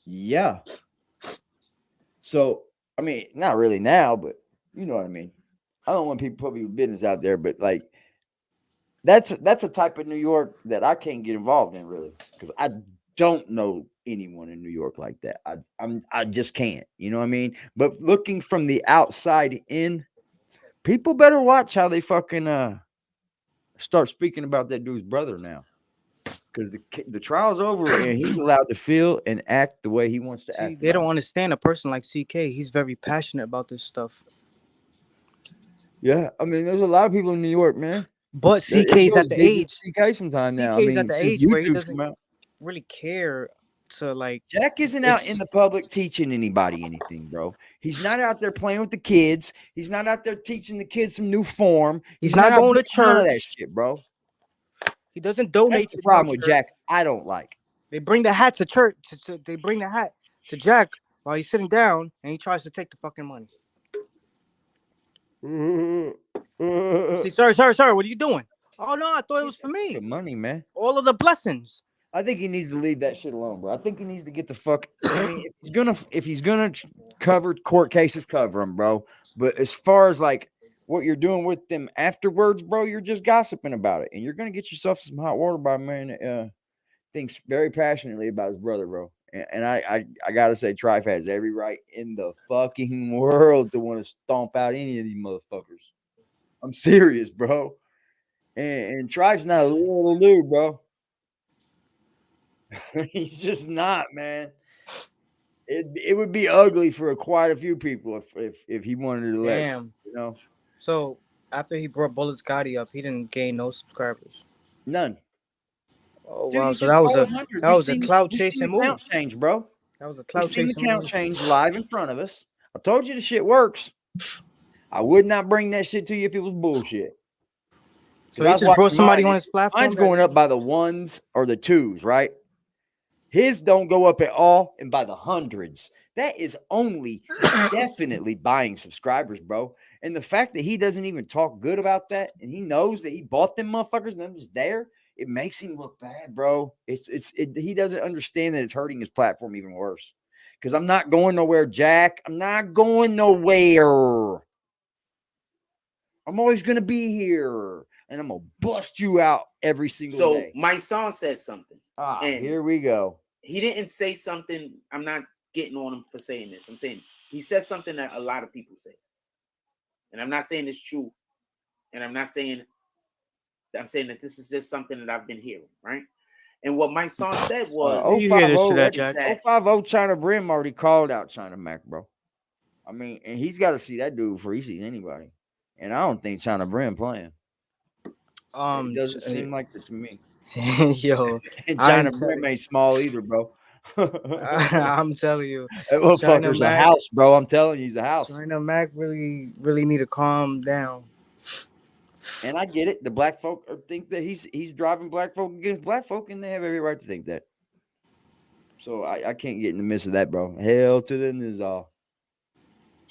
Yeah. So, I mean, not really now, but you know what I mean. I don't want people putting business out there, but like that's a type of New York that I can't get involved in really because I don't know anyone in New York like that. I just can't. You know what I mean? But looking from the outside in, people better watch how they fucking start speaking about that dude's brother now. Because the trial's over and he's allowed to feel and act the way he wants to See, act. they don't understand a person like CK. He's very passionate about this stuff. Yeah, I mean, there's a lot of people in New York, man. But It CK's goes at the deep with age. CK sometime now. I CK's mean, at the since age where he YouTube's doesn't come out. really care to like. Jack isn't out in the public teaching anybody anything, bro. He's not out there playing with the kids. He's not out there teaching the kids some new form. He's not out going to doing none of that church. shit, bro. He doesn't donate. That's to the no problem with church. Jack. I don't like. They bring the hat to church. They bring the hat to Jack while he's sitting down, and he tries to take the fucking money. See, sorry. What are you doing? Oh no, I thought it was for me. The money, man. All of the blessings. I think he needs to leave that shit alone, bro. I think he needs to get the fuck. I mean, if he's gonna cover court cases, cover them, bro. But as far as like what you're doing with them afterwards, bro, you're just gossiping about it, and you're gonna get yourself some hot water by a man that thinks very passionately about his brother, bro. And I gotta say, Trife has every right in the fucking world to want to stomp out any of these motherfuckers. I'm serious, bro. And Trife's not a little dude, bro. He's just not, man. It would be ugly for quite a few people if he wanted to let. Damn. You know, So after he brought Bullet Scotty up, he didn't gain no subscribers. none. Oh Dude, wow! he So just that was got a 100. that was a clout chasing the count move. change, bro. That was a We clout seen the chasing count move. change live in front of us. I told you the shit works. I would not bring that shit to you if it was bullshit. So he just brought somebody on his platform. Mine's going up by the ones or the twos, right? His don't go up at all and by the hundreds. That is only definitely buying subscribers, bro. And the fact that he doesn't even talk good about that and he knows that he bought them motherfuckers and they're just there, it makes him look bad, bro. He doesn't understand that it's hurting his platform even worse. Because I'm not going nowhere, Jack. I'm not going nowhere. I'm always going to be here. And I'm going to bust you out every single day. So my son said something. And here we go. He didn't say something. I'm not getting on him for saying this. I'm saying he said something that a lot of people say. And I'm not saying it's true. And I'm saying that this is just something that I've been hearing, right? And what my son said was, 050 China Brim already called out China Mac, bro. I mean, and he's got to see that dude before he sees anybody. And I don't think China Brim playing. It doesn't seem like it to me. Yo, and China Brim ain't small either, bro. I'm telling you, that motherfucker's a house, bro. I'm telling you, he's a house. China Mac really need to calm down. And I get it. The black folk think that he's driving black folk against black folk, and they have every right to think that. So I can't get in the midst of that, bro. Hell to the nizal.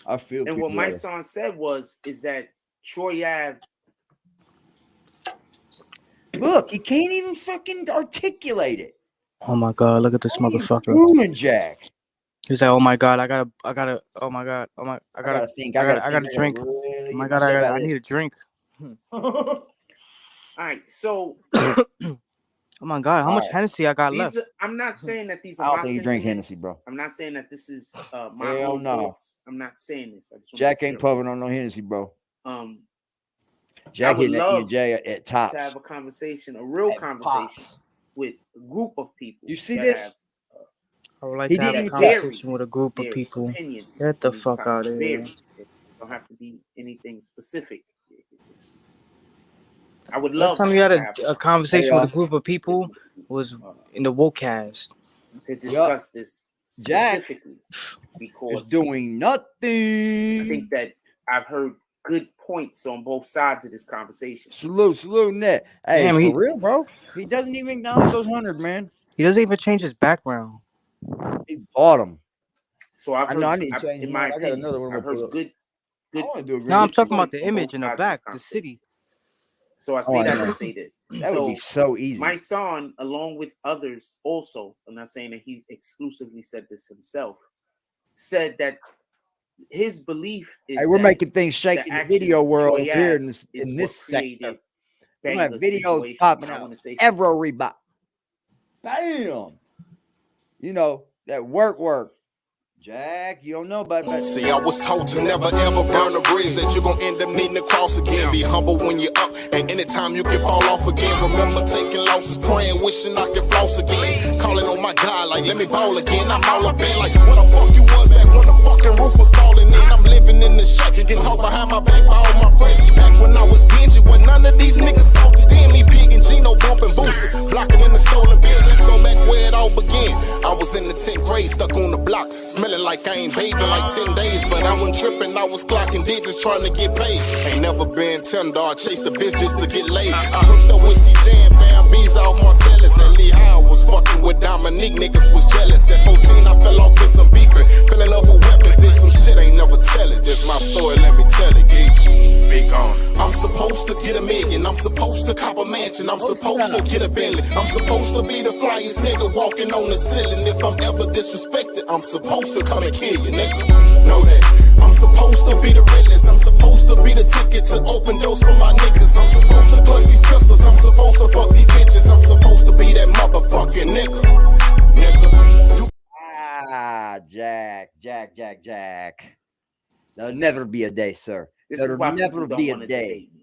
I feel. And what my son said is that Troy Ave. Look, he can't even fucking articulate it. Oh my god! Look at this motherfucker. Doing, Jack. He's like, oh my god, I gotta. Oh my god, I gotta think. I gotta drink. Really oh my god, I need a drink. All right, so. Oh my god, how much Hennessy I got left? I'm not saying that these are. I don't think you drink Hennessy, bro. I'm not saying that this is my own thoughts. I'm not saying this. Jack ain't puffing on no Hennessy, bro. Jack hitting that Jay at tops. To have a conversation, a real conversation with a group of people. You see this? I would like to have a conversation with a group of people. Get the fuck out of here. It don't have to be anything specific. I would love. Last time we had a conversation with a group of people was in the Wokecast to discuss this specifically because is doing nothing. I think that I've heard good points on both sides of this conversation. Salute, net. Hey, damn, for real, bro. He doesn't even acknowledge those 100, man. He doesn't even change his background. He bought them. So I've I heard, know I need to change in mine. my I got opinion, another one I'm I've gonna heard put up. I good. want to do a No, I'm good talking about points the on image both in the sides of this back, the conversation. city. So I Oh, say I that know. to say this. That would be so easy. My son, along with others, also, I'm not saying that he exclusively said this himself, said that his belief is Hey, we're that making things shake the in the video actions world Troy here had in this is sector. created We're gonna have Banger's videos situation. popping I out want to say everybody. Bam! You know that work. Jack, you don't know about that. See, I was told to never ever burn a bridge that you're gonna end up needing to cross again. Be humble when you're up, and anytime you can fall off again. Remember taking losses, praying, wishing I could floss again. Calling on my God, like, let me ball again. I'm all up in, like, what the fuck you was back when the fucking roof was falling in. I'm living in the shack, can talk behind my back by all my friends. Back when I was dingy, when none of these niggas salted in me. Pig and Gino bumping boots, blocking in the stolen bills. Let's go back where it all began. I was in the 10th grade, stuck on the block, smelling like I ain't bathing like 10 days. But I wasn't tripping, I was clocking digits trying to get paid. Ain't never been tender, I chased the bitch just to get laid. I hooked up with C-Jam, Bam B's out Marcellus. At Lee Howell was fucking with Dominique, niggas was jealous. At 14 I fell off with some beefing, fell in love with weapons, did some shit, ain't never tell it. This my story, let me tell it, geek. Speak on. I'm supposed to get a million, I'm supposed to cop a mansion, I'm supposed to get a Bentley, I'm supposed to be the flyest nigga walking on the ceiling. If I'm ever disrespected, I'm supposed to come and kill you, nigga. Know that. I'm supposed to be the realest, I'm supposed to be the ticket to open doors for my niggas. I'm supposed to clutch these pistols, I'm supposed to fuck these bitches, I'm supposed to be that motherfucking nigga. You Jack. There'll never be a day, sir. this is There'll why never people don't be a want to day. debate me.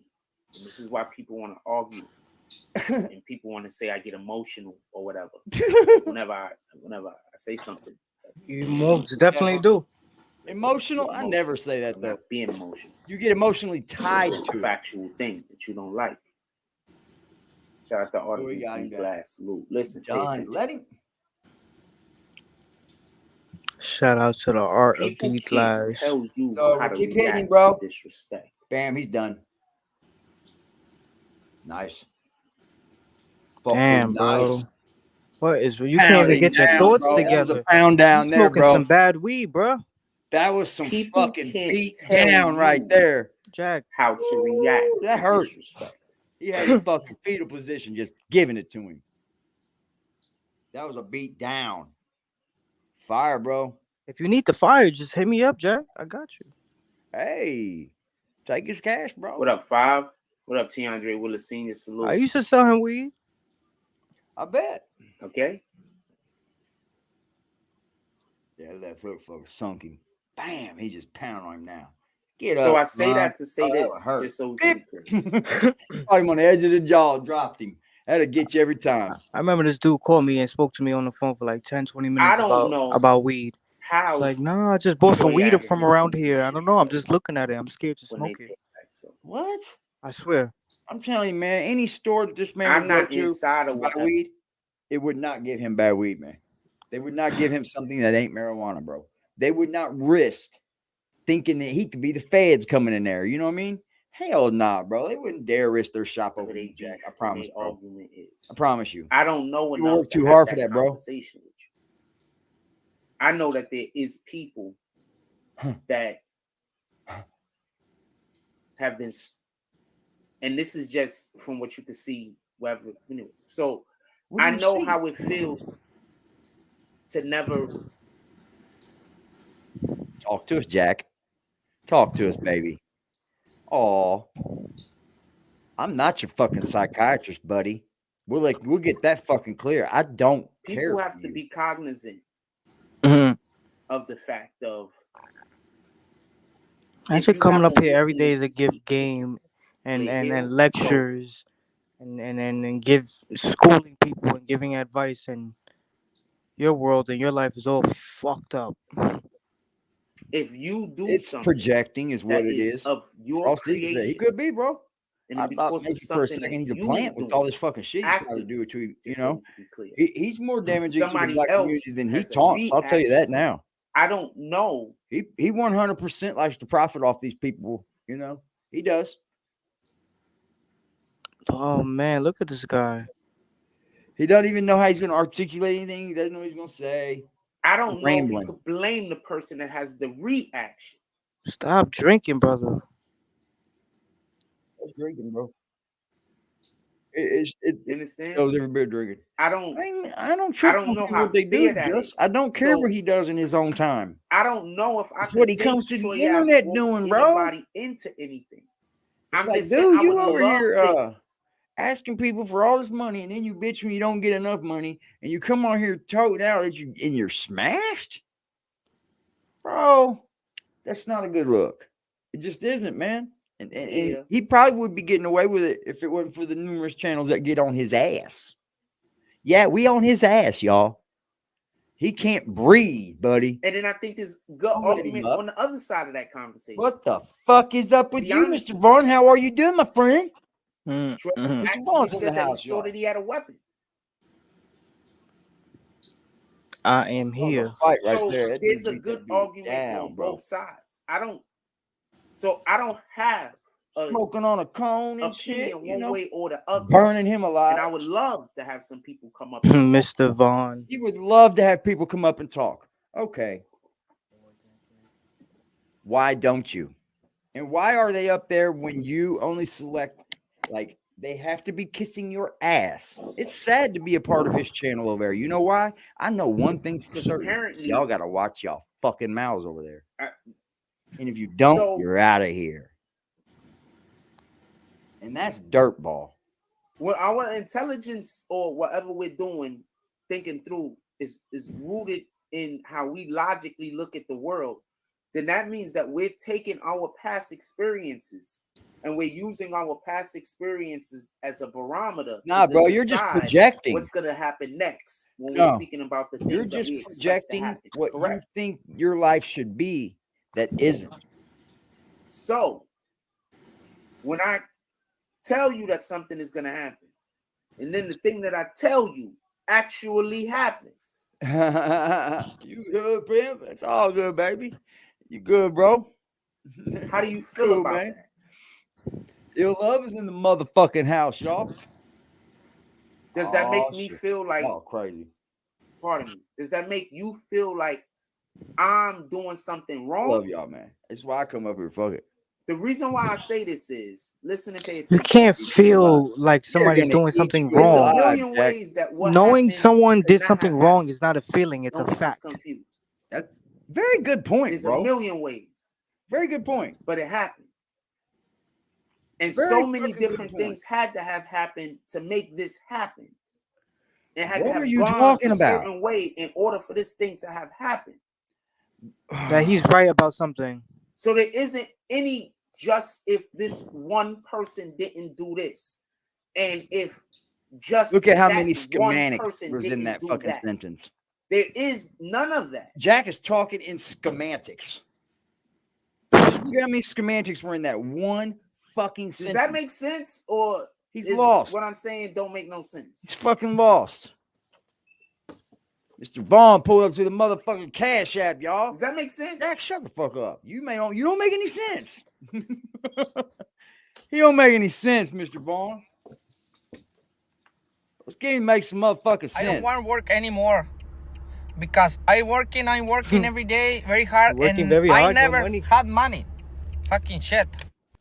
And this is why people want to argue. And people want to say I get emotional or whatever. whenever I say something. You most definitely do. Emotional? I never say that I'm though. not being emotional. You get emotionally tied It's a to it. factual thing that you don't like. Shout out to Oh, we got him Article back. Glass Salute. Listen, pay John, attention. let him. Shout out to the art of People these can't lives. tell you So how to keep hitting him, react bro. to disrespect. Bam, he's done. Nice. Fucking Damn, bro. nice. What is you can't even get your Down, thoughts bro. That was together. a pound down You there, smoking bro. some bad weed, bro. That was some People fucking can't beat tell down right you there. Jack. how to react That to hurt. disrespect. He had his fucking fetal position, just giving it to him. That was a beat down. Fire, bro. If you need the fire, just hit me up, Jack. I got you. Hey, take his cash, bro. What up, Five? What up, Tiandre Willis Senior? Salute. I used to sell him weed. I bet. Okay. Yeah, left hook fucking sunk him. Bam, he just pounded on him now. Get So up, I say son. that to say Oh, that this, would hurt. just so we can be clear. Caught him on the edge of the jaw, dropped him. That'll get you every time. I remember this dude called me and spoke to me on the phone for like 10, 20 minutes I don't know about weed. how Like, nah, I just bought some Troy weed Ave from is around doing here. this I don't shit know. I'm for just looking at it. I'm scared to when they smoke pay it. back. So What? I swear. I'm telling you, man, any store that this man I'm would not go to inside of buy what weed, it would not give him bad weed, man. They would not give him something that ain't marijuana, bro. They would not risk thinking that he could be the feds coming in there. You know what I mean? Hell nah, bro. They wouldn't dare risk their shop over you, Jack. I promise, bro. Argument is. I promise you. I don't know You enough work to too have hard for that, bro. conversation with you. I know that there is people that have been, and this is just from what you can see, wherever. Anyway, so What do I you know see? how it feels to never. Talk to us, Jack. Talk to us, baby. Oh, I'm not your fucking psychiatrist, buddy. We'll get that fucking clear. I don't care. People for have to you. be cognizant Mhm. of the fact of. I if should you coming have up a here every day weakness, to give you can't game and play hero. So lectures and give schooling people and giving advice, and your world and your life is all fucked up. if you do It's something projecting, is what that it is is. of your Frost Eagle said he creation, could be, bro. and I thought because of maybe for a something second that he's a you plant with doing all this fucking shit he's trying to actively, do to you just so know. we can be clear. He's more damaging to the Somebody black community else than he has a taunts. I'll tell you that reaction. now. I don't know. He 100% likes to profit off these people. You know, he does. Oh man, look at this guy. He doesn't even know how he's going to articulate anything. He doesn't know what he's going to say. I don't know if Rambling. you could blame the person that has the reaction. Stop drinking, brother. That's drinking, bro. It You understand? shows every bit of drinking. I don't trip don't on know people how what they fair do. that Just is. I don't care So- what he does in his own time. I don't know if I It's could what he say comes to the Troy Ave internet won't doing, bro. anybody into anything. It's I'm like, just saying, dude, I you would over love here to- asking people for all this money, and then you bitch when you don't get enough money, and you come on here toting out that you're smashed, bro. That's not a good look. It just isn't, man. And Yeah. he probably would be getting away with it if it wasn't for the numerous channels that get on his ass. Yeah, we on his ass, y'all. He can't breathe, buddy. And then I think there's good Don't let him argument up. on the other side of that conversation. What the fuck is up with Be you, honest Mr. Vaughn? How are you doing, my friend? Troy Mhm. Mr. actually Vaughn's in said the that house, he saw y'all. that he had a weapon. I am That was here. a fight right So there. That there's dude a beat good that dude argument down, on bro. both sides. I don't have a Smoking on a cone and shit, opinion you one know, way or the other. burning him alive. And I would love to have some people come up and talk. Mr. Vaughn. He would love to have people come up and talk. Okay. Why don't you? And why are they up there when you only select, like, they have to be kissing your ass? It's sad to be a part of his channel over there. You know why? I know one thing for 'Cause certain. apparently- Y'all got to watch y'all fucking mouths over there. I- And if you don't, So- you're out of here. And that's dirtball. When our intelligence or whatever we're doing, thinking through is rooted in how we logically look at the world, then that means that we're taking our past experiences and we're using our past experiences as a barometer. to Nah, bro, you're just decide projecting. what's gonna happen next when No. we're speaking about the things You're that just we expect to projecting happen. what Correct. you think your life should be that isn't. So when I tell you that something is gonna happen, and then the thing that I tell you actually happens, You good, Pimp? It's all good, baby. You good, bro? how do you feel Cool, about man. that? Ill love is in the motherfucking house, y'all. Does that make Aw, me shit. feel like, Oh, crazy. pardon me, does that make you feel like I'm doing something I wrong? love y'all, man. That's why I come up here. Fuck it. The reason why I say this is, listen and pay You attention. can't feel like They're somebody's gonna doing eat something you There's a wrong. alive, million Jack. ways that what Knowing happened someone could did not something have wrong happened. is not a feeling, it's Don't a get this fact. confused. That's very good point, There's bro. a million ways, Very good point. but it happened. And Very so many fucking good different point. things had to have happened to make this happen. It had What to have are you gone talking a about? certain way in order for this thing to have happened. That he's right about something. So there isn't any just if this one person didn't do this, and if just Look at how that many one schematics person was in didn't that do fucking that. sentence. There is none of that. Jack is talking in schematics. Look how many schematics were in that one fucking Does sentence. that make sense, or He's is lost. what I'm saying don't make no sense? He's fucking lost. Mr. Vaughn pulled up to the motherfucking Cash App, y'all. Does that make sense? Jack, shut the fuck up. You don't make any sense. He don't make any sense, Mr. Vaughn. Let's get him make some motherfucking sense. I don't want to work anymore because I'm working every day very hard, Working and very I hard, no never money. had money. Fucking shit.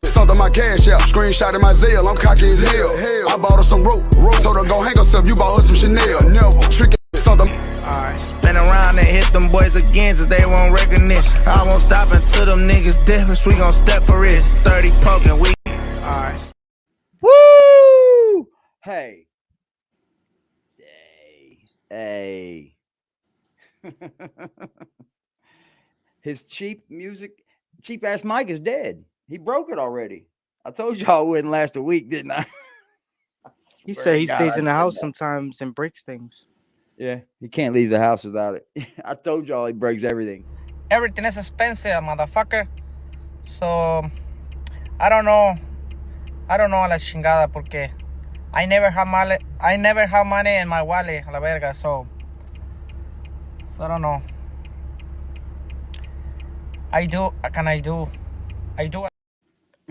Something my cash out, screenshot in my Zelle, I'm cocky as hell. I bought her some rope, told her go hang herself, you bought her some Chanel. Never tricking something. Alright, spin around and hit them boys again since they want recognition. I won't stop until them niggas deaf, we gon' step for it. 30 poking, we. Alright. Woo! Hey. Hey. His cheap ass mic is dead. He broke it already. I told y'all it wouldn't last a week, didn't I? He Swear said to he God, stays I in the said house that. sometimes and breaks things. Yeah, he can't leave the house without it. I told y'all he breaks everything. Everything is expensive, motherfucker. So I don't know a la chingada porque I never have money in my wallet, a la verga. So I don't know. I do.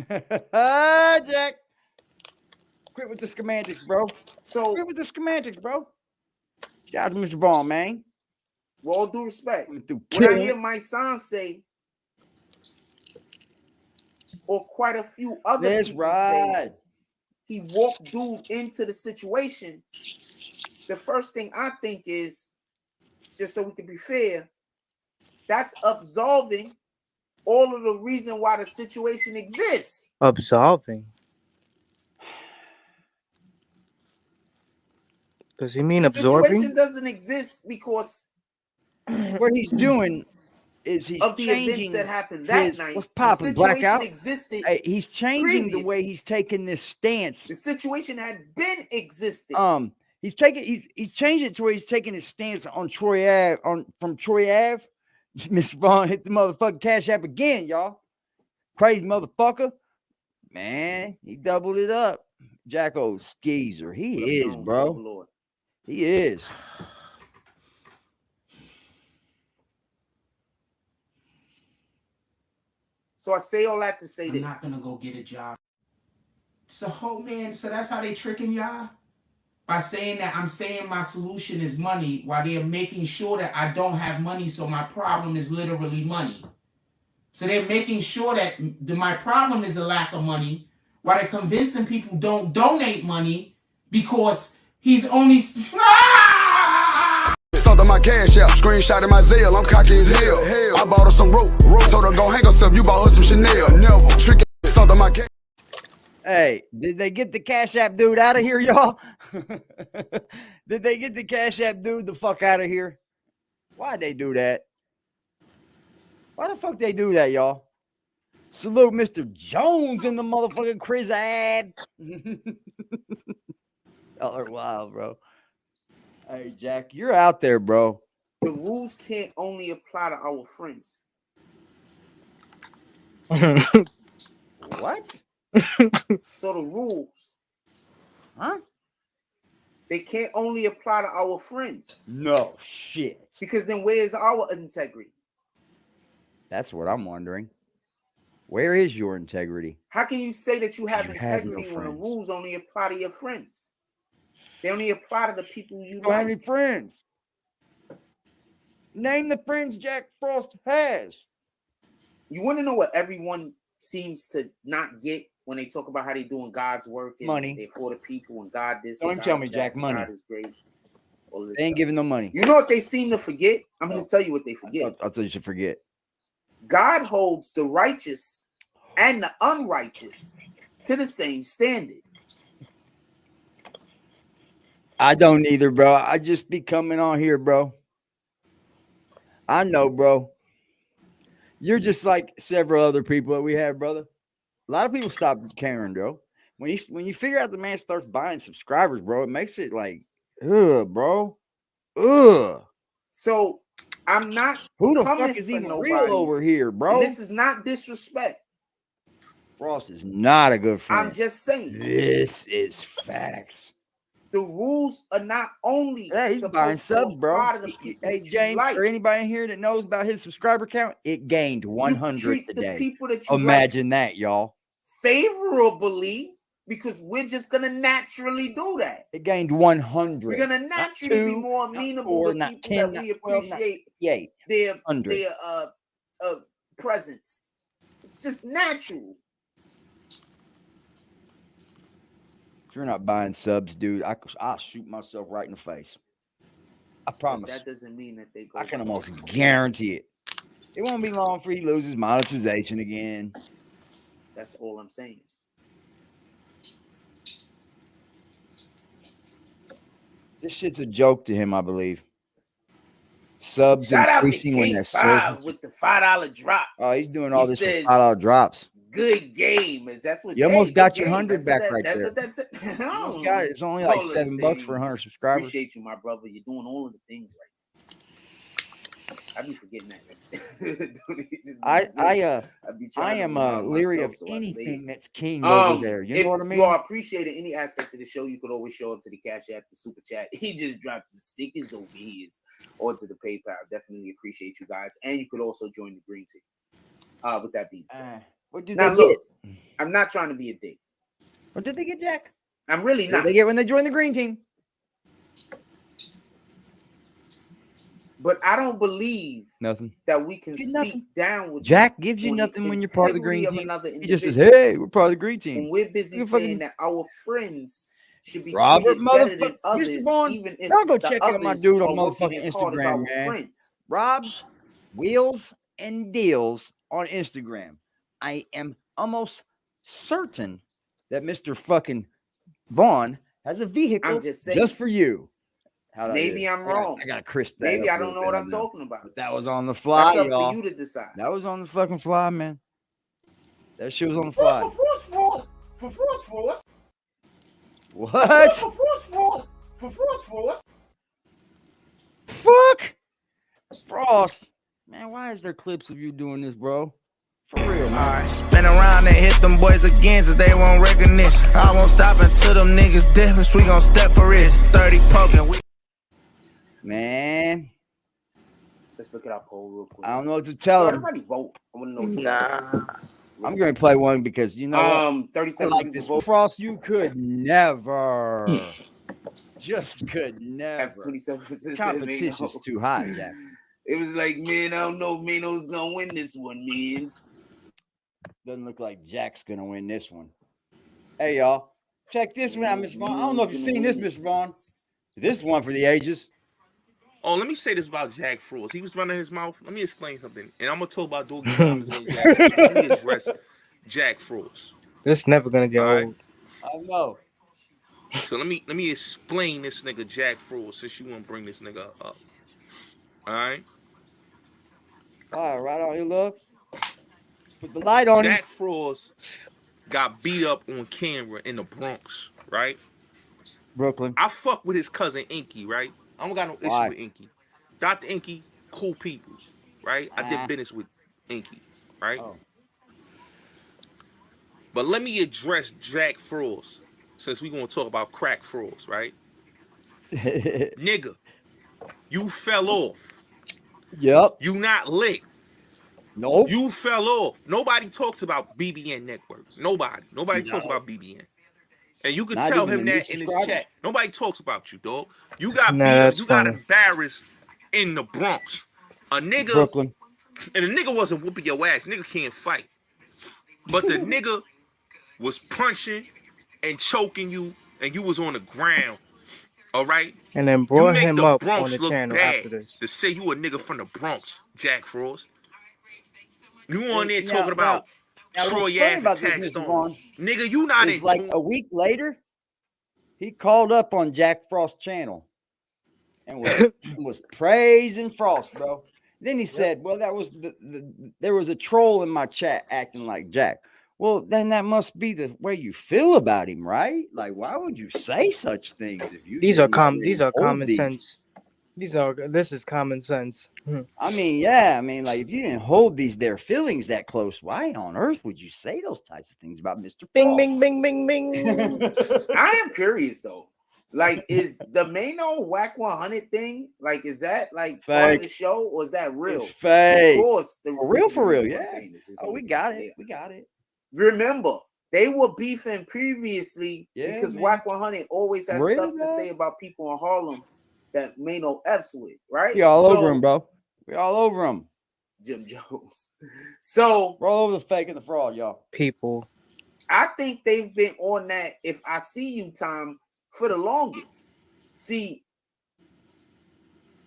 Jack, quit with the schematics, bro. So Quit with the schematics, bro. Shout out to Mr. Vaughn, man. With all due respect, Went through when I killing. hear my son say, or quite a few other That's people say, right. he walked dude into the situation, the first thing I think is, just so we can be fair, that's absolving all of the reason why the situation exists. Absolving. Does he mean The absorbing? situation doesn't exist because What he's doing is he's of the events changing that happened that his night. what's The popping situation blackout. existed. Hey, he's changing the previous. way he's taking this stance. The situation had been existing. He's changed it to where he's taking his stance on Troy Ave from Troy Ave. Mr. Vaughn hit the motherfucking Cash App again, y'all. Crazy motherfucker. Man, he doubled it up. Jacko Skeezer. He is, bro. Lord. He is. So I say all that to say this. I'm not gonna go get a job. So, man, so that's how they tricking y'all? By saying that I'm saying my solution is money, while they're making sure that I don't have money, so my problem is literally money. So they're making sure that my problem is a lack of money, while they're convincing people don't donate money because he's only... Something my cash out, screenshot in my Zelle, I'm cocky as hell. I bought her some rope, told her go hang herself, you bought her some Chanel. Never, tricking something my cash. Hey, did they get the Cash App dude out of here, y'all? Did they get the Cash App dude the fuck out of here? Why'd they do that? Why the fuck they do that, y'all? Salute Mr. Jones in the motherfucking Chris ad. Y'all are wild, bro. Hey, Jack, you're out there, bro. The rules can't only apply to our friends. What? So the rules, huh? They can't only apply to our friends. No shit. Because then where's our integrity? That's what I'm wondering. Where is your integrity? How can you say that you have integrity no when the friends. rules only apply to your friends? They only apply to the people you Don't have like. any friends. Name the friends Jack Frost has. You want to know what everyone seems to not get when they talk about how they doing God's work and Money. they're for the people and God this. Don't and even tell God me, that, Jack, and money. God is great. All this They ain't stuff. giving no money. You know what they seem to forget? I'm going to tell you what they forget. I thought you should forget. God holds the righteous and the unrighteous to the same standard. I don't either, bro. I just be coming on here, bro. I know, bro. You're just like several other people that we have, brother. A lot of people stop caring, bro. When you figure out the man starts buying subscribers, bro, it makes it like, ugh, bro. Ugh. So I'm not Who the coming fuck is for even nobody, real over here, bro? and this is not disrespect. Frost is not a good friend. I'm just saying. This is facts. The rules are not only He's buying supposed subs, to bro. apply to the people Hey, that you James, like. or anybody in here that knows about his subscriber count, it gained 100 You treat today. the people that you Imagine like that, y'all. favorably, because we're just gonna naturally do that. It gained 100. We're gonna naturally be more amenable to people that we appreciate their presence. It's just natural. If you're not buying subs, dude, I'll shoot myself right in the face. I promise. That doesn't mean that they go. I can almost guarantee it. It won't be long for he loses monetization again. That's all I'm saying. This shit's a joke to him, I believe. Subs Shout out to increasing when King that 5 with the $5 drop. Oh, he's doing all He this for says, $5 drops. Good game. That's what You almost got your game. 100 back right there. What that's it. Almost got it. It's only like $7 for 100 subscribers. Appreciate you, my brother. You're doing all of the things right. I be forgetting that. I am leery of anything that's king over there. You know what I mean? If you all appreciated any aspect of the show, you could always show up to the Cash App, the Super Chat. He just dropped the stickers over his or to the PayPal. Definitely appreciate you guys. And you could also join the Green Team. With that being said. What did Now, they look, get? I'm not trying to be a dick. What did they get, Jack? I'm really not. What did they get when they joined the Green Team? But I don't believe Nothing. that we can Get speak nothing. down with Jack gives you on the nothing when you're part of the green integrity of team. another He just says, individual. "Hey, we're part of the green team." When we're busy You saying fucking that our friends should be Robert, treated better than motherfucker, Mr. others, Vaughn, even if y'all go the check out my others dude on are working motherfucking as hard as Instagram, our man. friends. Rob's Wheels and Deals on Instagram. I am almost certain that Mr. fucking Vaughn has a vehicle I'm just saying. for you. How'd I do? Maybe I'm wrong. I gotta crisp that Maybe up I a don't little know what bit, I'm talking about. But that was on the fly, That's up y'all. for you to decide. That was on the fucking fly, man. That shit was on the fly. Force. What? Force. Fuck? Frost. Man, why is there clips of you doing this, bro? For real, man. Alright, spin around and hit them boys again since they want recognition. I won't stop until them niggas deaf, we gon' step for it. 30 poking, we Man, Let's look at our poll real quick. I don't know what to tell him. Everybody vote. I want to know what you I'm going to play one because you know what? 37 I like people this. vote. Frost, you could never. Just could Have never. 27% said Competition's Mano. too hot, Jack. It was like, man, I don't know if Mano's gonna win this one, man. Doesn't look like Jack's going to win this one. Hey, y'all. Check this one out, Miss Vaughn. I don't know if you've seen this, Miss Vaughn. This one for the ages. Oh, let me say this about Jack Frost. He was running his mouth. Let me explain something. And I'm going to talk about Doogie Diamonds and Jack Frost. Let me address Jack Frost. This never gonna get old. I know. So let me explain this nigga Jack Frost since you want to bring this nigga up. All right? All right on here, love. Put the light on him. Jack Frost got beat up on camera in the Bronx, right? Brooklyn. I fuck with his cousin Inky, right? I don't got no Why? issue with Inky. Dr. Inky, cool people, right? I did business with Inky, right? Oh. But let me address Jack Frost, since we gonna talk about crack Frost, right? Nigga, you fell off. Yep. You not lit. Nope. You fell off. Nobody talks about BBN Network. Nobody talks about BBN. And you could Not tell even him the new that in his subscribers. chat. Nobody talks about you, dog. You got Nah, beat up. that's You got funny. embarrassed in the Bronx. A nigga, Brooklyn. and the nigga wasn't whooping your ass. Nigga can't fight. But the nigga was punching and choking you, and you was on the ground. All right? And then You brought make him the up Bronx on the look channel bad after this. to say you a nigga from the Bronx, Jack Frost. You on there Now- talking about now what's Troy funny Ave about and this, Tax Mr. Stone. Vaughn, Nigga, you not is in like tune. a week later, he called up on Jack Frost's channel and was praising Frost, bro. Then he said, "Well, that was there was a troll in my chat acting like Jack." Well, then that must be the way you feel about him, right? Like, why would you say such things if you? These are didn't already hold common these? sense. This is common sense. I mean, yeah. I mean, like, if you didn't hold their feelings that close, why on earth would you say those types of things about Mr. Bing, Frost? bing, bing, bing, bing. I am curious though. Like, is the Mano Whack 100 thing, like, is that like part of the Fake. show, or is that real? It's fake. Of course, For real, for real, yeah. Oh, Oh, we got it. We got it. Remember, they were beefing previously Yeah, because man. Whack 100 always has Really, stuff to man? say about people in Harlem that Mano F's with, right? We all So- over him, bro. We all over him. Jim Jones. So We're all over the fake and the fraud, y'all. People. I think they've been on that if I see you time for the longest. See,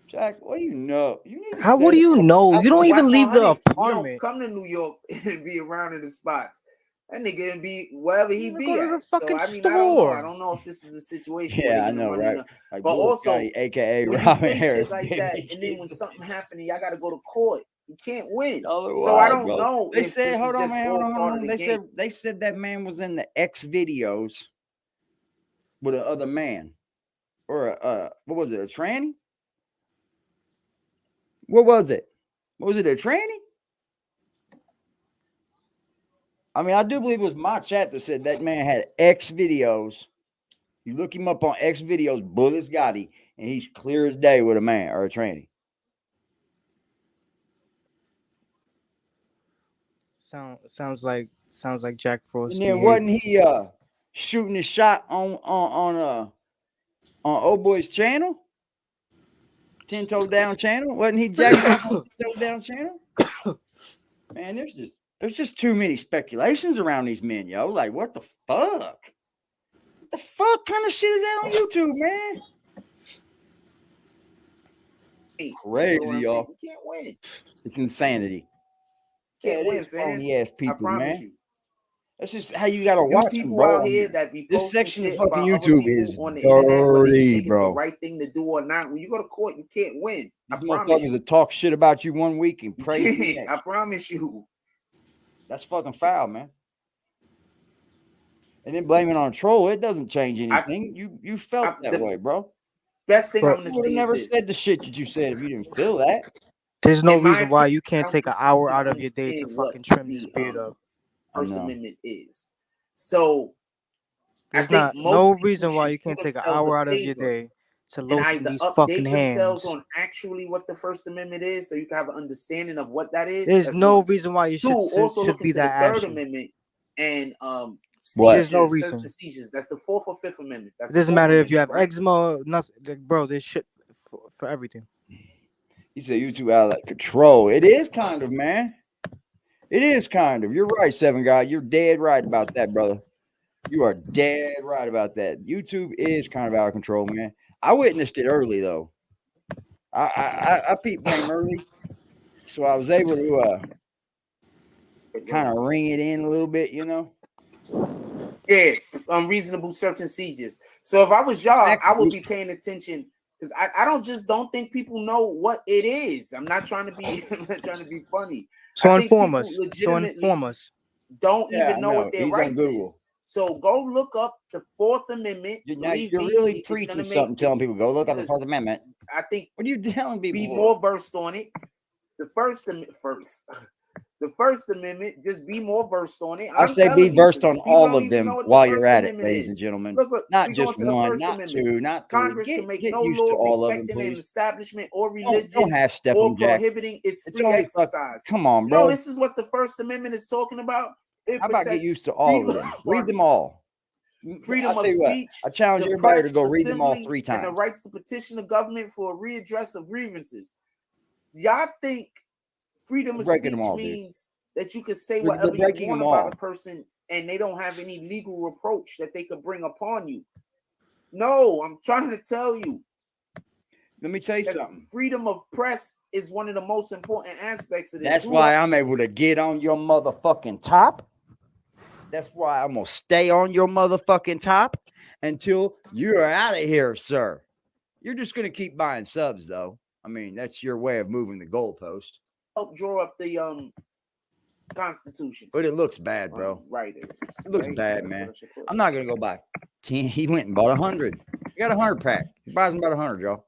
Jack, what do you know? You need to How? What do stay- you know? You don't even Whack leave the 100, you apartment. don't come to New York and be around in the spots. That nigga and be wherever he Even be go to at. the fucking I mean, store. I don't know if this is a situation. where Yeah, they I gonna know, run in right? the- Like But Bull also, Scotty, aka when you Robin say Harris, shit like baby. that, and then when something happened, y'all got to go to court. You can't win. Y'all are So I wild, don't bro. know. They if said, this hold is on, just man, all hold on, part hold of on. the They game. said that man was in the X videos with another man. Or what was it, a tranny? What was it? Was it a tranny? I mean, I do believe it was my chat that said that man had X videos. You look him up on X videos, Bullet Scotty, and he's clear as day with a man or a tranny. Sounds like Jack Frost. And then wasn't he shooting a shot on old boy's channel? 10 Toe Down channel? Wasn't he jacking off on 10 Toe Down channel? Man, there's just too many speculations around these men, yo. Like, what the fuck? What the fuck kind of shit is that on YouTube, man? Hey, Crazy, you know what I'm y'all. saying? You can't win. It's insanity. Can't it win, is fam. phony ass I people, promise man. you. That's just how you gotta You watch them, people bro. out here that be This posting section of shit fucking about other YouTube people is on the internet, whether you dirty, think it's the bro. right thing to do or not. When you go to court, you can't win. I These promise motherfuckers you. that talk shit about you one week and You praise you can't. I next. promise you. That's fucking foul, man. And then blaming on a troll, it doesn't change anything. You felt that way, bro. Best thing Bro, I'm You gonna would say have is never this. said the shit that you said if you didn't feel that. There's no In my reason why opinion, you can't I take an want hour you to out of your day to understand what fucking trim this the beard up. First know. Amendment is. So There's I think not most no people reason why should you do can't take an themselves a hour out of your favor day to and lotion either these fucking update themselves hands. on actually what the First Amendment is, so you can have an understanding of what that is. There's That's no one. reason why you Two, also should look be into the that Third ashy. Amendment and What? There's no seizures, search reason. and seizures. That's the Fourth or Fifth Amendment. That's It the doesn't Fourth matter if you Amendment, have right? eczema or nothing. Like, bro, there's shit for everything. He said YouTube out of control. It is kind of, man. It is kind of. You're right, Seven God. You're dead right about that, brother. You are dead right about that. YouTube is kind of out of control, man. I witnessed it early though. I peeped game early, so I was able to kind of ring it in a little bit, you know. Yeah, unreasonable search and seizures. So if I was y'all, I would be paying attention because I don't think people know what it is. I'm not trying to be funny. So I think inform people us. So legitimately inform us. don't Yeah, even I know what know. their He's on rights Google. is. So go look up the Fourth Amendment. Now Believe you're me, really it's preaching gonna something, make telling people go look up the because Fourth Amendment. I think What are you telling people? be for? more versed on it. The First Amendment, just be more versed on it. I say be versed on people all don't of even know them what while the you're First at it, Amendment ladies and is. gentlemen. Look, Not we going just to the one, First not Amendment. two, not three. Congress can make Get no used to law all of them, respecting an please. establishment or religion Don't half step or them, Jack. prohibiting its It's free only exercise. come on, You bro. know, this is what the First Amendment is talking about. It How about get protects used to all of them? Read them all. freedom I'll of tell you what. speech, I challenge the everybody to press, go read them all assembly, 3 and the times. rights to petition the government for a readdress of grievances. Y'all think freedom of Breaking them speech all, dude. means that you can say They're whatever you breaking want them about all. a person and they don't have any legal reproach that they could bring upon you? No, I'm trying to tell you. Let me tell you something. Freedom of press is one of the most important aspects of this. That's why I'm able to get on your motherfucking top. That's why I'm gonna stay on your motherfucking top until you're out of here, sir. You're just gonna keep buying subs, though. I mean, that's your way of moving the goalpost. Help draw up the Constitution. But it looks bad, bro. Right. It looks bad, man. I'm not gonna go buy 10. He went and bought 100. He got a 100 pack. He buys them about 100, y'all.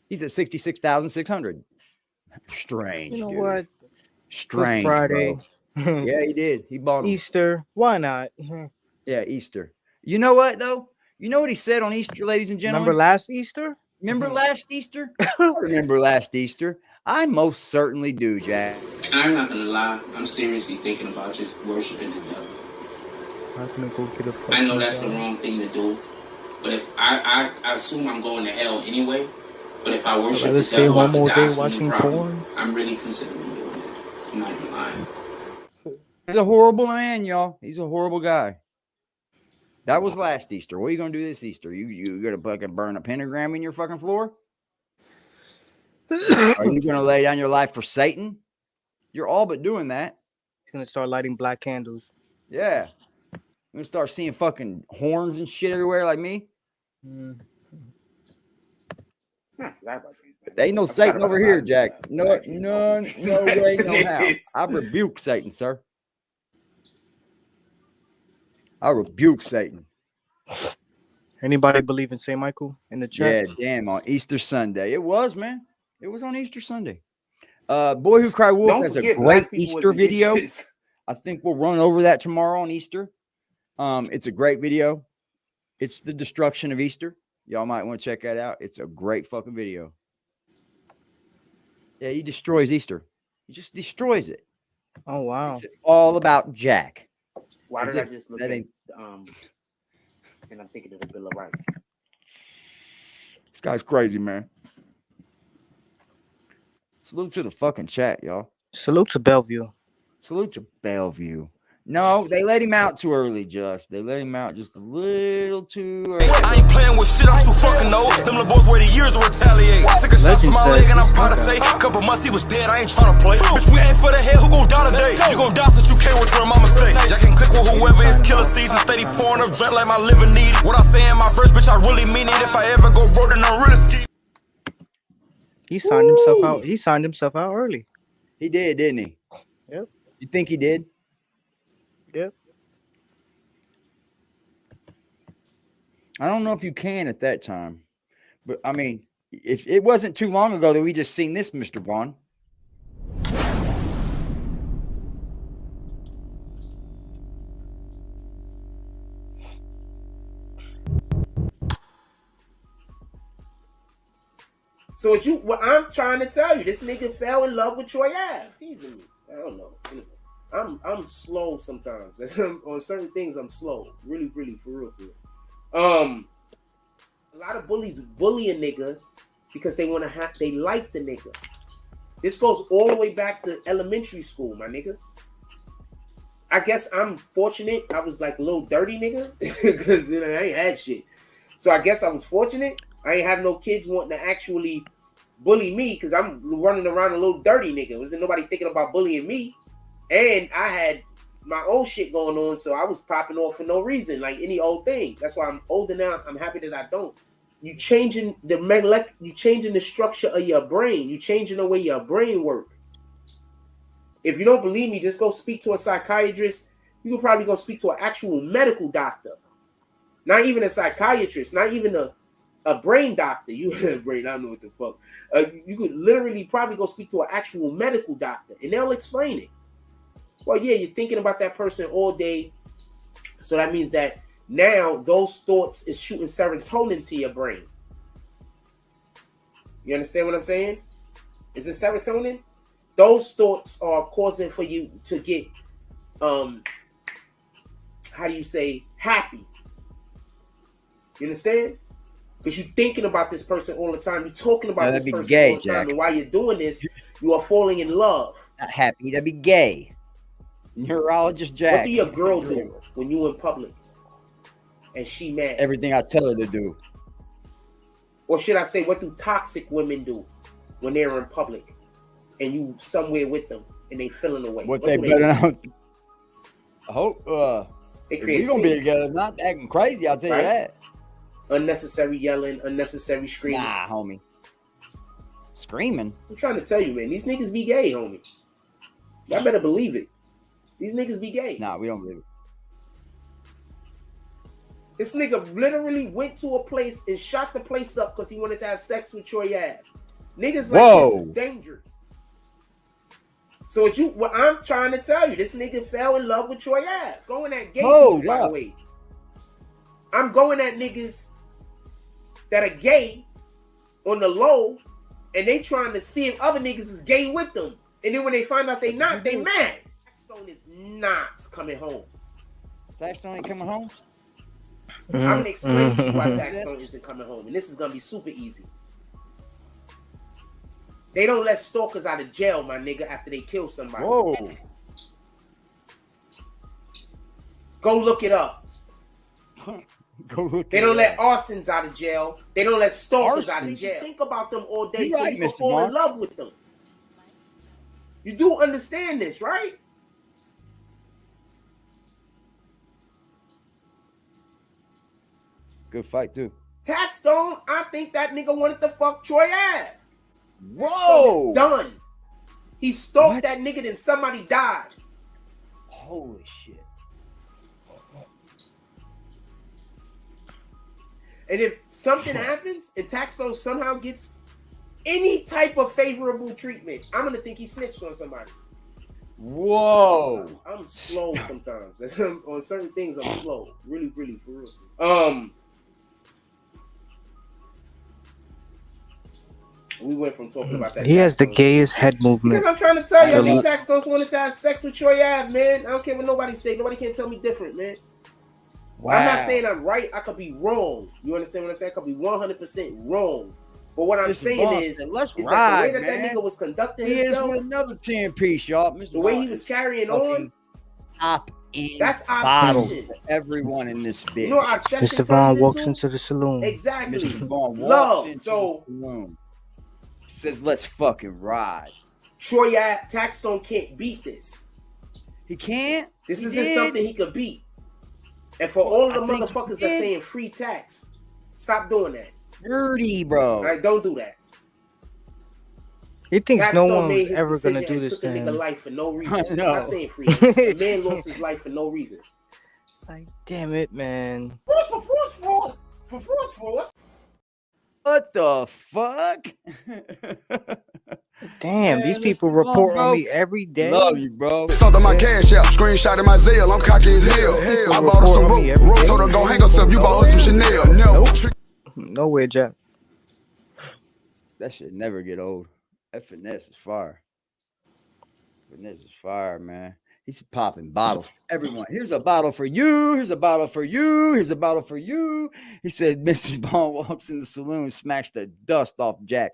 He's at 66,600. Strange. You know dude. what? Strange, Good Friday. bro. Yeah, he did. He bought them. Easter. Why not? Yeah, Easter. You know what though? You know what he said on Easter, ladies and gentlemen? Remember last Easter? Remember last Easter? I remember last Easter. I most certainly do, Jack. I'm not gonna lie, I'm seriously thinking about just worshiping the devil. I know that's the wrong thing to do, but if I assume I'm going to hell anyway. But if I worship the stay devil, home all I day could die watching problem. porn. I'm really considering doing it. I'm not even lying. He's a horrible man, y'all. He's a horrible guy. That was last Easter. What are you gonna do this Easter? You gonna fucking burn a pentagram in your fucking floor? Are you gonna lay down your life for Satan? You're all but doing that. He's gonna start lighting black candles. Yeah. I'm gonna start seeing fucking horns and shit everywhere like me. There ain't no Satan over here, Jack. No way, no how. I rebuke Satan, sir. I rebuke Satan. Anybody believe in St. Michael in the chat? Yeah, damn, on Easter Sunday. It was, man. It was on Easter Sunday. Boy Who Cried Wolf has a great Easter video. I think we'll run over that tomorrow on Easter. It's a great video. It's the destruction of Easter. Y'all might want to check that out. It's a great fucking video. Yeah, he destroys Easter. He just destroys it. Oh, wow. It's all about Jack. Why did I just look at and I'm thinking of the Bill of Rights? This guy's crazy, man. Salute to the fucking chat, y'all. Salute to Bellevue. Salute to Bellevue. No, they let him out too early, Just. They let him out just a little too early. I ain't playing with shit, I'm too fucking old. Them little boys waited years to retaliate. Took a shot to my leg and I'm proud to say, couple months he was dead, I ain't tryna play. Bitch, we ain't for the head, who gon' die today? You gon' die since you can't return my mistake. Y'all can click with whoever is killer season. Steady pouring up drink like my liver need it. What I say in my verse, bitch, I really mean it. If I ever go broke, then I'm really ski. He signed himself out. He signed himself out early. He did, didn't he? Yep. You think he did? Yep. I don't know if you can at that time, but I mean, if it wasn't too long ago that we just seen this, Mr. Vaughn. So what I'm trying to tell you, this nigga fell in love with Troy Ave. Teasing me. I don't know. I'm slow sometimes. On certain things, I'm slow. Really, really, for real. A lot of bullies bully a nigga because they like the nigga. This goes all the way back to elementary school, my nigga. I guess I'm fortunate. I was like a little dirty nigga because I ain't had shit. So I guess I was fortunate. I ain't have no kids wanting to actually bully me because I'm running around a little dirty nigga. Wasn't nobody thinking about bullying me. And I had my own shit going on, so I was popping off for no reason, like any old thing. That's why I'm older now. I'm happy that I don't. You changing the structure of your brain. You changing the way your brain work. If you don't believe me, just go speak to a psychiatrist. You can probably go speak to an actual medical doctor. Not even a psychiatrist, not even a brain doctor. You brain, I don't know what the fuck. You could literally probably go speak to an actual medical doctor, and they'll explain it. Well, yeah, you're thinking about that person all day, so that means that now those thoughts is shooting serotonin to your brain. You understand what I'm saying? Is it serotonin? Those thoughts are causing for you to get, happy. You understand? Because you're thinking about this person all the time. You're talking about this person all the time. And while you're doing this, you are falling in love. Not happy. That'd be gay. Neurologist Jack. What do your girl do when you in public and she mad? Everything I tell her to do. Or should I say, what do toxic women do when they're in public and you somewhere with them and they feeling away? What they better not. I hope they we're gonna be together, not acting crazy. I'll tell you that. Unnecessary yelling, unnecessary screaming. Nah, homie. Screaming. I'm trying to tell you, man. These niggas be gay, homie. Y'all better believe it. These niggas be gay. Nah, we don't believe it. This nigga literally went to a place and shot the place up because he wanted to have sex with Troy Ave. Niggas like this is dangerous. So what I'm trying to tell you, this nigga fell in love with Troy Ave. Going at gay people, by the way. I'm going at niggas that are gay on the low, and they trying to see if other niggas is gay with them. And then when they find out they not, they mad. Taxstone is not coming home. Taxstone ain't coming home? I'm going to explain to you why Taxstone isn't coming home. And this is going to be super easy. They don't let stalkers out of jail, my nigga, after they kill somebody. Whoa. Go look it up. They don't let arsons out of jail. They don't let stalkers out of jail. Think about them all day so you can fall in love with them. You do understand this, right? Good fight, too. Taxstone, I think that nigga wanted to fuck Troy Ave. Whoa! It's done. He stalked that nigga, then somebody died. Holy shit. And if something happens and Taxstone somehow gets any type of favorable treatment, I'm going to think he snitched on somebody. Whoa. I'm slow sometimes. On certain things, I'm slow. Really, really, for real. We went from talking about that. He has the gayest head movement. Because I'm trying to tell you, I think Taxstone wanted to have sex with Troy Ave, man. I don't care what nobody say. Nobody can tell me different, man. Wow. I'm not saying I'm right. I could be wrong. You understand what I'm saying? I could be 100% wrong. But what I'm Mr. saying Vaughn is, said, let's is ride, that the way that man. nigga was conducting He is himself, with another 10-piece, y'all. Mr. the way Vaughn he was is carrying fucking on, top in that's bottle obsession. for everyone in this bitch. You know what obsession Mr. Vaughn turns walks into? into the saloon. Exactly. Mr. Vaughn walks Love. into So the saloon, says, let's fucking ride. Troy Taxstone can't beat this. He can't. This He isn't did. something he could beat. And for all of the I think motherfuckers he that did. saying free tax, stop doing that. Dirty, bro. All right, don't do that. He thinks Taxstone no made one's his ever decision gonna do and this took to a nigga him. life for no I reason. I'm know. not saying free. A man lost his life for no reason. Like, damn it, man. Force. What the fuck? Damn, Man, these people Mr. report Vaughn, on bro. me every day. Love you, bro. Something my cash out, screenshot in my Zelle, I'm cocky as hell. I bought her some Report on me every rope, day. told her go hang herself, you bought her some Chanel. No. Nowhere, Jack. That should never get old. That finesse is fire. Finesse is fire, man. He's popping bottles. Everyone, here's a bottle for you. Here's a bottle for you. Here's a bottle for you. He said, Mrs. Vaughn walks in the saloon, smashed the dust off Jack.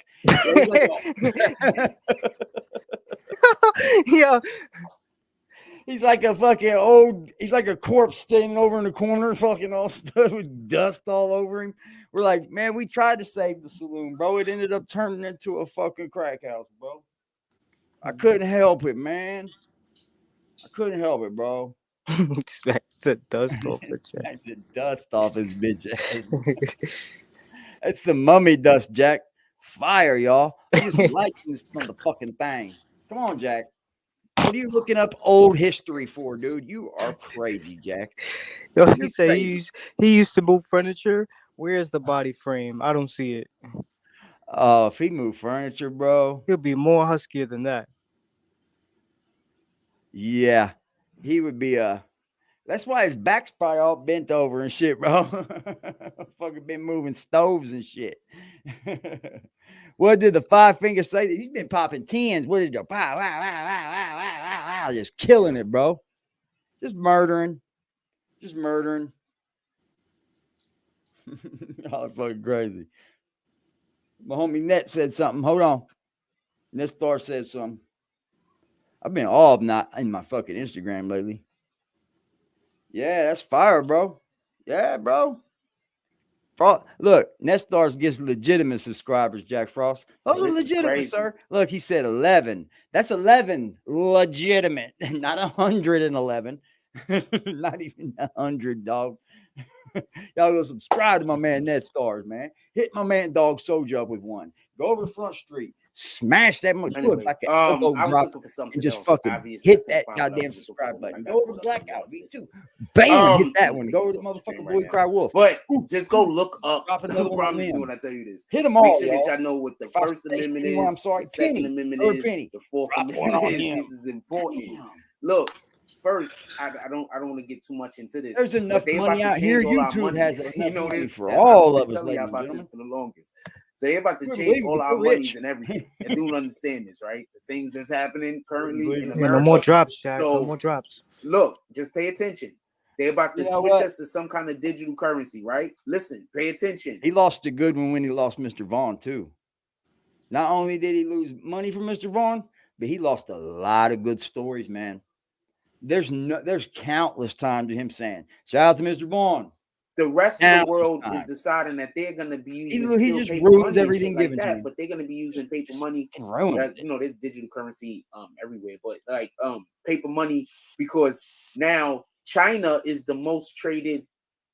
Yeah. He's like a fucking old, he's like a corpse standing over in the corner, fucking all stuff with dust all over him. We're like, man, we tried to save the saloon, bro. It ended up turning into a fucking crack house, bro. I couldn't help it, man. I couldn't help it, bro. Smacks the dust off the Jack. Smacked the dust off his bitch ass. It's the mummy dust, Jack. Fire, y'all. Look at some light in this motherfucking thing. Come on, Jack. What are you looking up old history for, dude? You are crazy, Jack. Yo, he You're said crazy. he used to move furniture. Where's the body frame? I don't see it. Oh, if he moved furniture, bro. He'll be more huskier than that. Yeah. He would be that's why his back's probably all bent over and shit, bro. Fucking been moving stoves and shit. What did the 5 finger say? He's been popping 10s. What did you pow, wow, wow, wow, wow, wow, wow, just killing it, bro. Just murdering. Just murdering. Y'all are fucking crazy. My homie Net said something. Hold on. Nestar said something. I've been all not in my fucking Instagram lately. Yeah, that's fire, bro. Yeah, bro. Look, Nestars gets legitimate subscribers, Jack Frost. Those are This is legitimate, crazy. sir. Look, he said 11. That's 11 legitimate, not 111. Not even 100, dog. Y'all go subscribe to my man Nestars, man. Hit my man Dog Soldier up with one. Go over Front Street. Smash that much. Anyway, Look like an I elbow was drop looking for something and just else. fucking Obviously, hit I that couldn't find what I goddamn was looking subscribe for. button. I Go over got Blackout this. V2. Bam! Hit that one. take Go this to the off the screen motherfucking right Boy now. Cry Wolf. But just go look up. Drop I another one on promise you them. when I tell you this. Hit them Make all, sure that y'all. y'all know what the If I First say Amendment anyone, I'm is, sorry. the Second Penny. Amendment Or is, Penny. the Fourth Drop one Amendment on is. him. This is important. Damn. Look, first, I don't want to get too much into this. There's enough but they money about out to here. change all our YouTube has monies. enough You know money this. for I've all been of us, telling y'all ladies and about gentlemen. this for the longest. So they're about to We're change believing all we're our rich. monies and everything. And don't understand this, right? The things that's happening currently believe in it. Yeah, America. no more drops, Jack. No So more drops. look, just pay attention. They're about to You know switch what? us to some kind of digital currency, right? Listen, pay attention. He lost a good one when he lost Mr. Vaughn, too. Not only did he lose money from Mr. Vaughn, but he lost a lot of good stories, man. There's countless times of him saying, shout out to Mr. Vaughn. The rest of Countless the world times. is deciding that they're going to be using He still just paper ruins money and everything shit like given to that, him. but they're going to be using paper money. Ruined You know, there's digital currency everywhere, but like paper money, because now China is the most traded.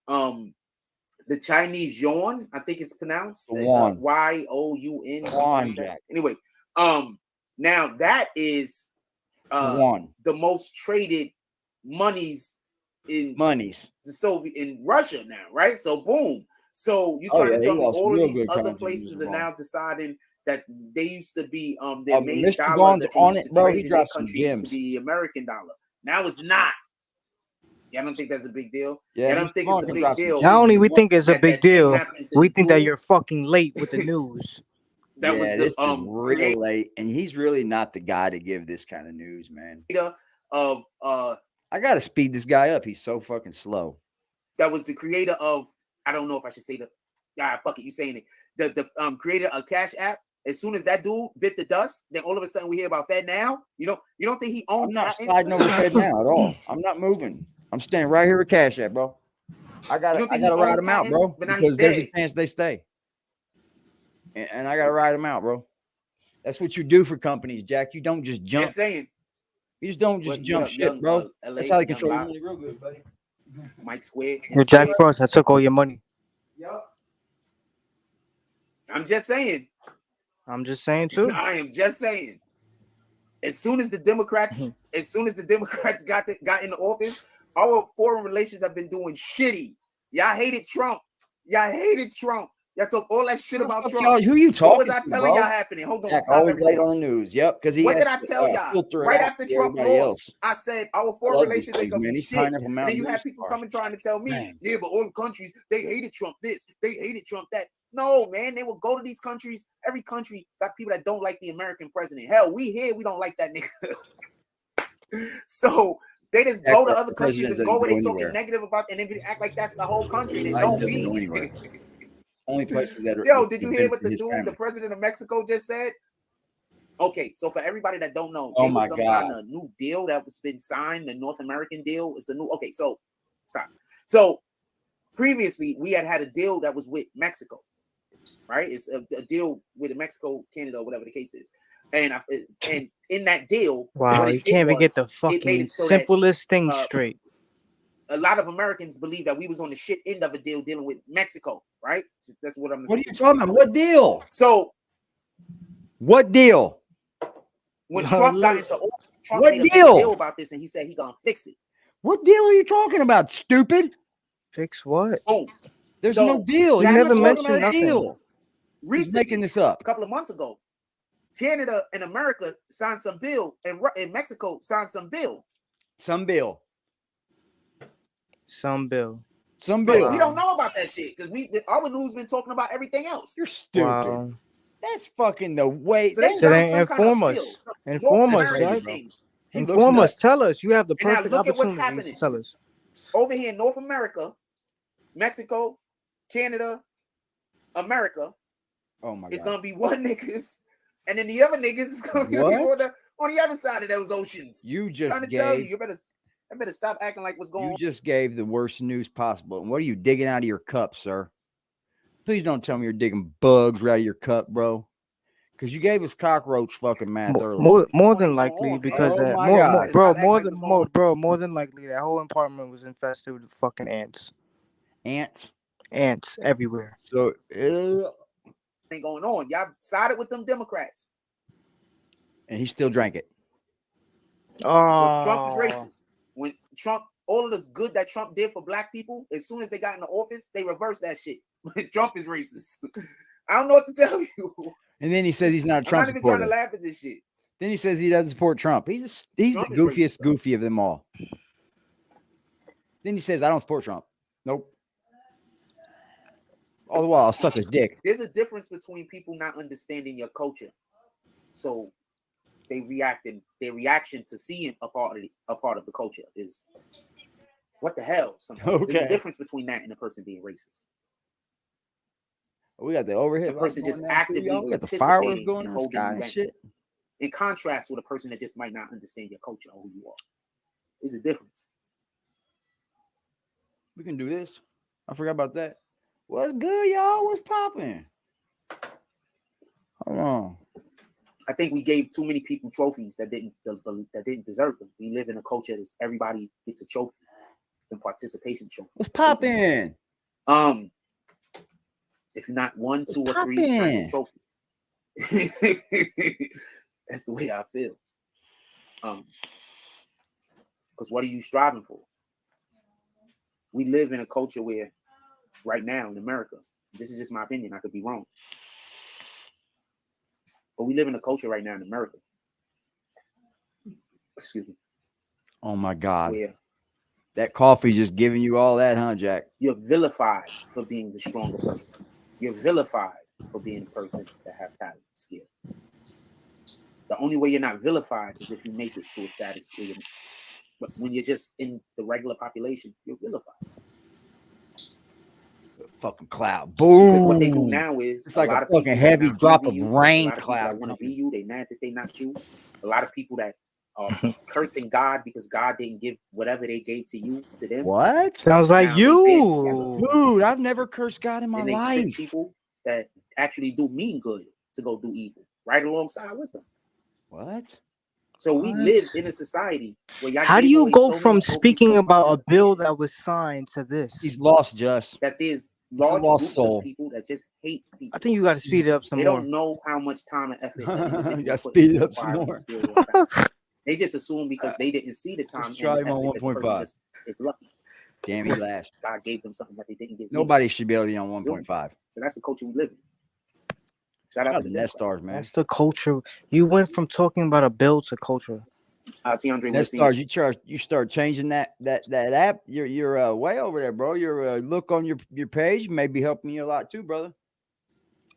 The Chinese yuan, I think it's pronounced Yuan. Y-O-U-N. Yuan, Like that. Jack. Anyway, now that is Yuan. the most traded monies in the Soviet in Russia now, right? So boom. So you trying to tell me all of these other places are now deciding that they used to be their main Mr. dollar Vaughn's that they on used it, to bro. trade He in their dropped some country used to gems. be American dollar. Now it's not. Yeah, I don't think that's a big deal. Yeah, I don't Mr. think Vaughn it's a can big drop some deal. gems. Not only we think it's a that big that thing deal, happened to we the think that dude you're fucking late with the news. that yeah, was this the is real late, and he's really not the guy to give this kind of news, man. creator of I gotta speed this guy up. He's so fucking slow. that was the creator of, I don't know if I should say fuck it, you saying it. The creator of Cash App. As soon as that dude bit the dust, then all of a sudden we hear about Fed Now. You don't think he owned? I'm not sliding over Fed Now at all. I'm not moving. I'm staying right here with Cash App, bro. I gotta ride them out, bro, because there's a chance they stay. And I gotta ride them out, bro. That's what you do for companies, Jack. You don't just jump. Just saying. You just don't just jump shit, bro. That's how they control your money real good, buddy. Mike Square. You're Jack Frost. I took all your money. Yep. I'm just saying. I'm just saying too. I am just saying. As soon as the Democrats got in the office, our foreign relations have been doing shitty. Y'all hated Trump. Y'all talk all that shit about Trump. Y'all, who you talking? What was I telling y'all happening? Hold on. Jack, Stop always everything. late on the news. Yep. Because What did I tell y'all? Right after Trump lost, I said our foreign relations ain't gonna be shit. And then you have people coming trying to tell me, yeah, but all the countries, they hated Trump this, they hated Trump that. No, man, they will go to these countries. Every country got people that don't like the American president. Hell, we here, we don't like that nigga. So they just go to other countries and go where they talking negative about, and then act like that's the whole country. They don't be. Only places that are. Yo, did you hear what the president of Mexico just said? Okay, so for everybody that don't know, there was some kind of new deal that was been signed, the North American deal. It's a new. Okay, so stop. So previously we had a deal that was with Mexico, right? It's a deal with Mexico, Canada, whatever the case is, and in that deal, wow, you can't even get the fucking simplest thing straight. A lot of Americans believe that we was on the shit end of a deal dealing with Mexico, right? That's what I'm. What are you talking about? What deal? So, what deal? When Trump got into office, Trump what made a deal? deal about this, and he said he gonna fix it. What deal are you talking about, stupid? Fix what? Boom. There's no deal. You never mentioned nothing. Deal. Recently, making this up. A couple of months ago, Canada and America signed some bill, and Mexico signed some bill. Some bill. But we don't know about that shit because our news been talking about everything else. You're stupid. Wow. That's fucking the way. So they inform us. Inform us, Jack. Inform us. Tell us. You have the perfect opportunity to tell us. Over here in North America, Mexico, Canada, America. Oh my God. It's gonna be one niggas, and then the other niggas is gonna be on the other side of those oceans. You just trying to tell you, I better stop acting like what's going on. You just gave the worst news possible. And what are you digging out of your cup, sir? Please don't tell me you're digging bugs right out of your cup, bro. Because you gave us cockroach fucking math earlier. More than likely, because more than likely that whole apartment was infested with fucking ants. Ants everywhere. So ain't going on. Y'all sided with them Democrats. And he still drank it. Oh, Trump is racist. When Trump, all of the good that Trump did for black people, as soon as they got in the office, they reversed that shit. Trump is racist. I don't know what to tell you. And then he says he's not a Trump supporter. I'm not even trying to laugh at this shit. Then he says he doesn't support Trump. He's the goofiest goofy of them all. Then he says, I don't support Trump. Nope. All the while, I'll suck his dick. There's a difference between people not understanding your culture. So their reaction to seeing a part of the culture is what the hell? Sometimes. There's a difference between that and a person being racist. We got the overhead. The person just actively we got the fireworks going in the sky and shit. In contrast with a person that just might not understand your culture or who you are. There's a difference. We can do this. I forgot about that. What's good, y'all? What's popping? Hold on. I think we gave too many people trophies that didn't deserve them. We live in a culture that everybody gets a trophy, and participation trophy. What's popping? If you're not 1, 2, or 3, it's not a trophy. That's the way I feel. Because what are you striving for? We live in a culture where, right now in America, this is just my opinion, I could be wrong. But we live in a culture right now in America. Excuse me. Oh my God. Where that coffee just giving you all that, huh, Jack? You're vilified for being the stronger person. You're vilified for being a person that have talent and skill. The only way you're not vilified is if you make it to a status where but when you're just in the regular population, you're vilified. Fucking cloud. Boom. Because what they do now is It's like a lot of fucking people heavy that drop of envy you, rain a lot of people that cloud want to be coming. you, they mad that they not you. A lot of people that are cursing God because God didn't give whatever they gave to you to them. What? Sounds like Now they band you. together. Dude, I've never cursed God in my And they send life. people that actually do mean good to go do evil right alongside with them. What? So we What? live in a society where y'all How do gave you away go so from many broken speaking about a promises to bill Christians that was signed to this? He's lost, Just. that there's He's a large lost groups soul. of people that just hate people. I think you got to speed it up some They more. don't know how much time and effort an individual Gotta put speed into it up some acquiring more. the skill or talent. They just assume because they didn't see the time Let's and try the him on effort that the person 1.5. just is lucky. Damn, he last. God gave them something that they didn't give. Nobody should be able to be on 1.5. So that's the culture we live in. Shout out Shout to the the Net Net Stars, man. That's the culture. You went from talking about a bill to culture. T. Net Stars, you start changing that app. You're way over there, bro. Your look on your page may be helping you a lot too, brother.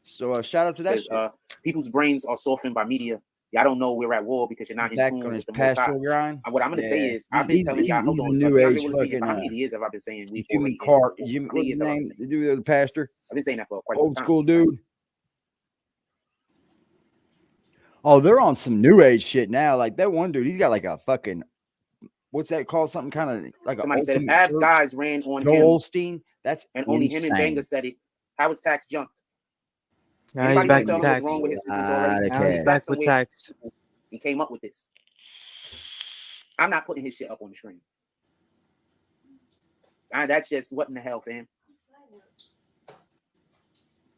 So shout out to that shit. People's brains are softened by media. Y'all don't know we're at war because you're not in Back tune on his with the Most High. pastoral grind. What I'm gonna say is, I've been telling y'all. Hold on, he's a new age how many fucking. years have I been saying we? Jimmy Carr. What's his name? The dude, the pastor. I've been saying that for quite some Old time. school dude. Oh, they're on some new age shit now. Like that one dude, he's got like a fucking, what's that called? Something kind of like somebody a said if Abs guys ran on Joel him, Osteen. That's and only him and insane. Banga said it. How was Tax jumped? Now he's Anybody back can to tell me what's tax. wrong with his sentence already? Now he's back with tax. And came up with this. I'm not putting his shit up on the screen. That's just what in the hell, fam.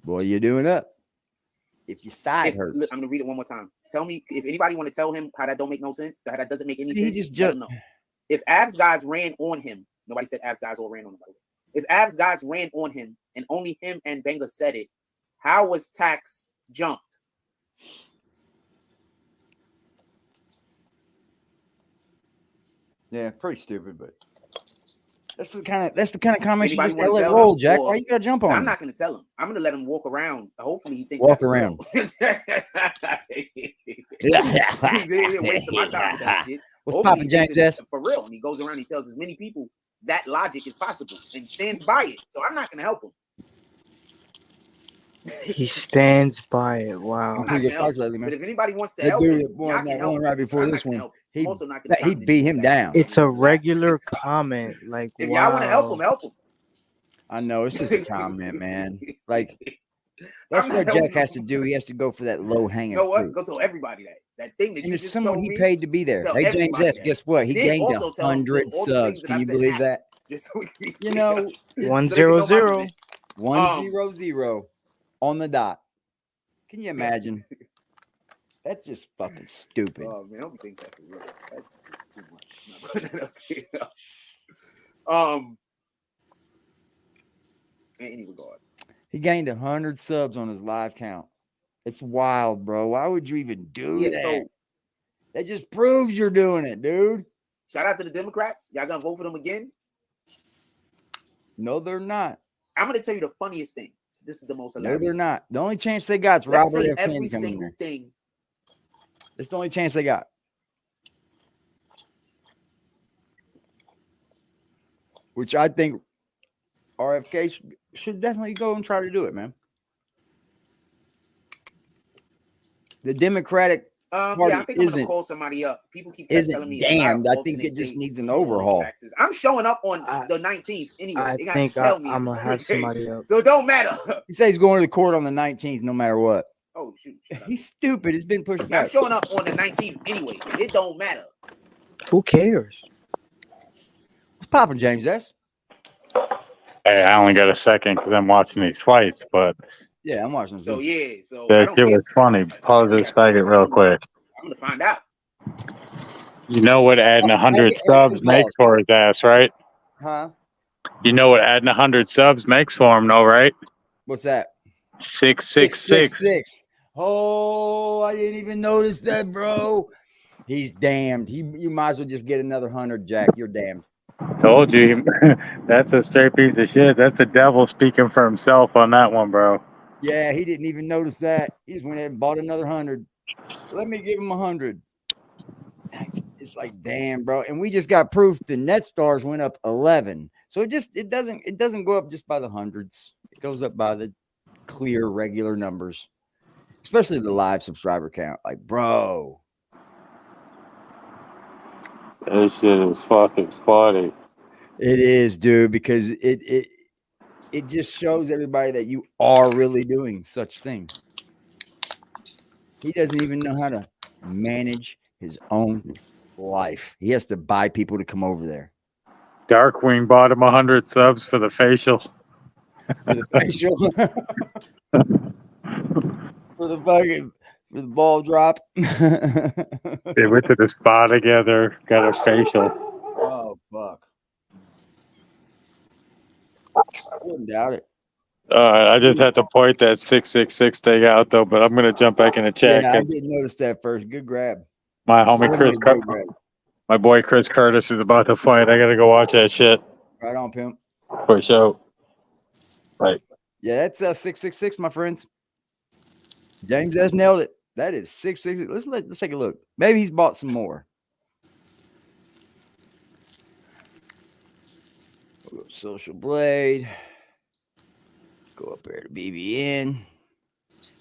Boy, you're doing up. If your side hurts. Look, I'm gonna read it one more time. Tell me if anybody want to tell him how that don't make no sense, how that doesn't make any sense. Let him know. If Abs guys ran on him, nobody said Abs guys all ran on him. If Abs guys ran on him and only him and Banga said it, how was Tax jumped? Yeah, pretty stupid, but that's the kind of comments you just Anybody gotta want to let tell roll, him? Jack. Or- Why you gotta jump on I'm him? not gonna tell him. I'm gonna let him walk around. Hopefully he thinks Walk that's for around. real. He's wasting my time with that shit. What's Hopefully poppin', he James? thinks it's for real, and he goes around and he tells as many people that logic is possible and stands by it. So I'm not gonna help him. He stands by it. Wow. I'm not gonna help him. But if anybody wants to That help dude him, that won y'all that can help one him. right before I'm not this gonna one, help him. I'm also not gonna he stop beat him down. It's a regular comment. Like, If wow. y'all want to help him, help him. I know it's just a comment, man. Like that's I'm what not Jack helping has to do. He has to go for that low hanging You know what? fruit. Go tell everybody that thing that And you it's just someone told he me. paid to be there. Tell Hey, James everybody S. that. Guess what? He Then gained also tell him 100 all the subs. things that Can I've you said believe after, that? just so we can, You know, 100. 100 on the dot. Can you imagine? That's just fucking stupid. Oh man, I don't think that's for real. That's just too much. I'm not putting that up there. In any regard, He gained 100 subs on his live count. It's wild, bro. Why would you even do that? So that just proves you're doing it, dude. Shout out to the Democrats. Y'all gonna vote for them again? No, they're not. I'm gonna tell you the funniest thing. This is the most hilarious. No, they're not. The only chance they got is Let's Robert say F. Kennedy every coming single here. thing. It's the only chance they got. Which I think RFK should definitely go and try to do it, man. The Democratic Party I think I'm gonna call somebody up. People keep telling me damned. I think it just needs an overhaul. Taxes. I'm showing up on the 19th anyway. I They gotta think tell me I'm gonna have somebody up. So it don't matter. He says he's going to the court on the 19th, no matter what. Oh shoot! He's stupid. It's been pushed I'm back. showing up on the 19th anyway. It don't matter. Who cares? What's popping, James S? Hey, I only got a second because I'm watching these fights, but yeah, I'm watching. So yeah, so that shit was funny. Pause this faggot real quick. I'm gonna find out. You know what adding 100 subs makes for his ass, right? Huh? You know what adding 100 subs makes for him, though, right? What's that? 666. Oh, I didn't even notice that, bro. He's damned. You might as well just get another 100, Jack. You're damned. Told you. That's a straight piece of shit. That's the devil speaking for himself on that one, bro. Yeah, he didn't even notice that. He just went ahead and bought another 100. Let me give him 100. It's like, damn, bro. And we just got proof the net stars went up 11. So it doesn't go up just by the hundreds. It goes up by the clear, regular numbers, especially the live subscriber count. Like, bro, That shit is fucking funny. it is, dude, because it just shows everybody that you are really doing such thing. He doesn't even know how to manage his own life. He has to buy people to come over there Darkwing bought him 100 subs for the facial. for the facial, for the ball drop. They went to the spa together, got a facial. Oh fuck! I wouldn't doubt it. I just had to point that 666 thing out though, but I'm gonna jump back in the chat. Yeah, I didn't notice that first. Good grab. My homie Chris, Great grab. my boy Chris Curtis is about to fight. I gotta go watch that shit Right on, Pimp. for sure. Right. Yeah, that's 666, my friends. James has nailed it. That is 666. Let's take a look. Maybe he's bought some more. We'll go Social Blade. Go up there to BBN.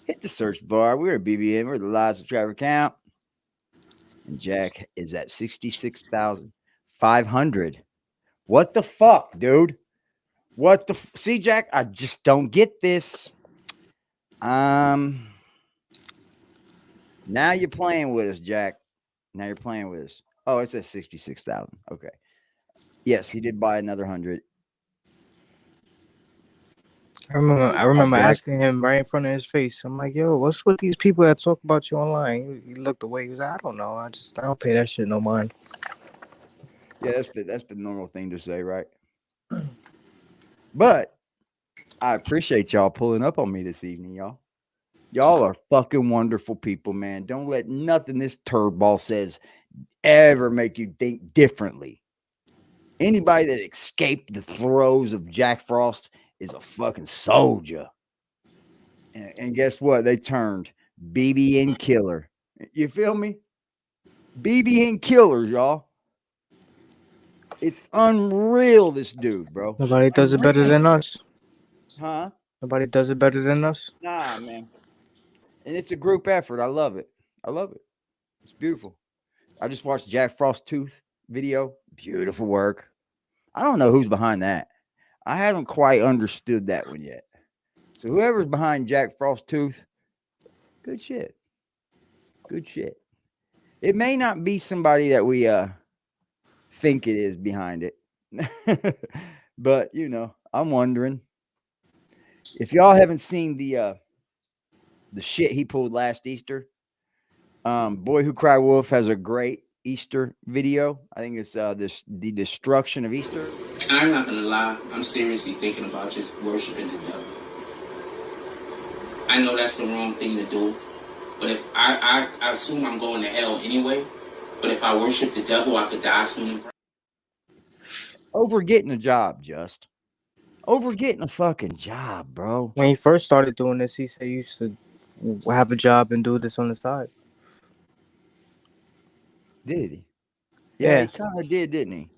Hit the search bar. We're at BBN. We're the live subscriber count. And Jack is at 66,500. What the fuck, dude? What the see, Jack? I just don't get this. Now you're playing with us, Jack. Now you're playing with us. Oh, it's at 66,000. Okay. Yes, he did buy another 100. I remember asking him right in front of his face. I'm like, yo, what's with these people that talk about you online? He looked away. He was like, I don't know. I don't pay that shit no mind. Yeah, that's the normal thing to say, right? But I appreciate y'all pulling up on me this evening, y'all. Y'all are fucking wonderful people, man. Don't let nothing this turd ball says ever make you think differently. Anybody that escaped the throes of Jack Frost is a fucking soldier. And guess what? They turned BBN killer. You feel me? BBN killers, y'all. It's unreal, this dude, bro. Nobody does it better than us. Huh? Nobody does it better than us. Nah, man. And it's a group effort. I love it. I love it. It's beautiful. I just watched Jack Frost Tooth video. Beautiful work. I don't know who's behind that. I haven't quite understood that one yet. So whoever's behind Jack Frost Tooth, good shit. Good shit. It may not be somebody that we think it is behind it. But, you know, I'm wondering. If y'all haven't seen the shit he pulled last Easter, Boy Who Cried Wolf has a great Easter video. I think it's the destruction of Easter. I'm not gonna lie, I'm seriously thinking about just worshiping the devil. I know that's the wrong thing to do, but if I assume I'm going to hell anyway, but if I worship the devil, I could die soon. Over getting a job, just. Over getting a fucking job, bro. When he first started doing this, he said he used to have a job and do this on the side. Did he? Yeah, he kind of did, didn't he?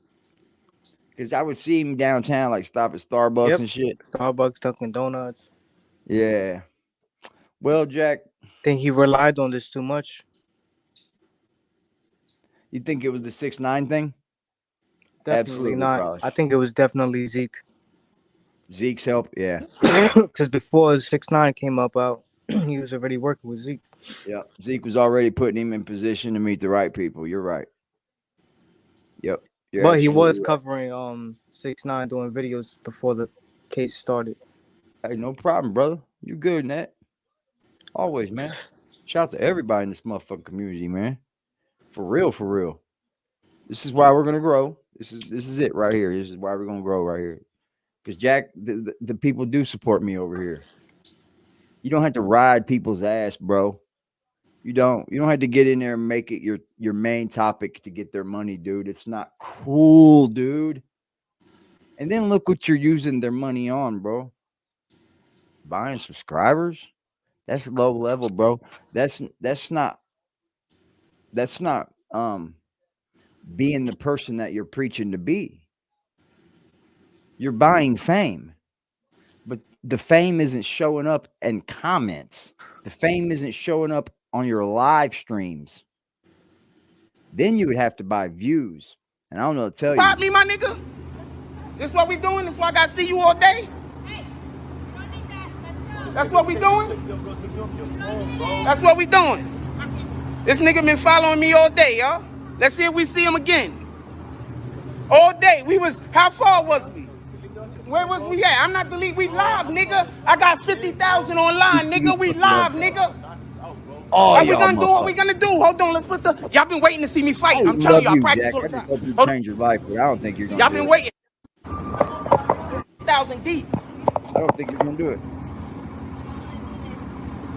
Because I would see him downtown, like stop at Starbucks and shit. Starbucks, Dunkin' Donuts. Yeah. Well, Jack. Think he relied on this too much. You think it was the 6ix9ine thing? Definitely Absolutely not. probably. I think it was definitely Zeke. Zeke's help, yeah. Because before 6ix9ine came out, he was already working with Zeke. Yeah, Zeke was already putting him in position to meet the right people. You're right. Yep. But he was covering 6ix9ine doing videos before the case started. Hey, no problem, brother. You good, Nat? Always, man. Shout out to everybody in this motherfucking community, man. For real, for real. This is why we're gonna grow. This is it right here. This is why we're gonna grow right here. Because Jack, the people do support me over here. You don't have to ride people's ass, bro. You don't have to get in there and make it your main topic to get their money, dude. It's not cool, dude. And then look what you're using their money on, bro. Buying subscribers. That's low level, bro. That's not being the person that you're preaching to be. You're buying fame. the fame isn't showing up in comments. The fame isn't showing up on your live streams. Then you would have to buy views. And I don't know what to tell you. Pop me, my nigga. This what we doing? This why I gotta see you all day? That's what we doing? That's what we doing. This nigga been following me all day, y'all. Let's see if we see him again. All day. We was, how far was we? Where was we at? I'm not deleting. We live, nigga. I got 50,000 online, nigga. We live, nigga. Oh, Are we gonna do what we gonna do? Hold on, let's put the. Y'all been waiting to see me fight. I'm telling you, I practice all the time. I just hope you change your life, but I don't think you're gonna. Y'all been waiting. 1,000 deep. I don't think you're gonna do it.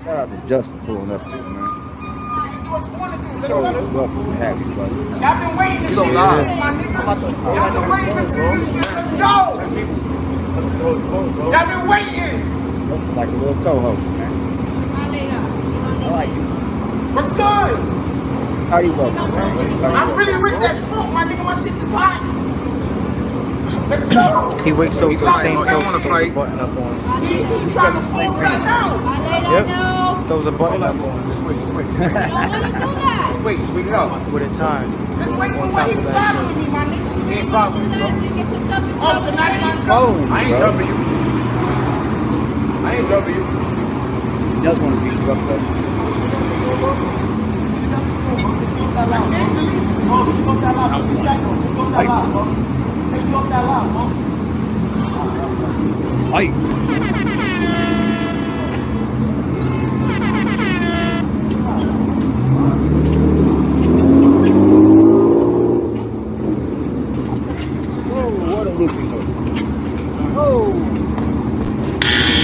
Shout out to Just for pulling up too, man. What you wanna do? So welcome, happy, buddy. Y'all been waiting to see me, my nigga. Y'all been waiting to see me. Yo. Y'all been waiting. That's like a little co-host, man. I like you. What's good? How do you welcome, man? I'm really with that smoke, my nigga. My shit is hot. Let's go. He wakes up with the same button up on. See, he's trying to pull something out. Yep. Throws a button up on. Wait, just wait it out. With a time. Let's wait for what he's following me, my nigga. He ain't following, bro. Oh, so now you got trouble? I ain't jumping you. I ain't jumping you. He does want to beat you up, though. Fight. What a looping hook. Oh.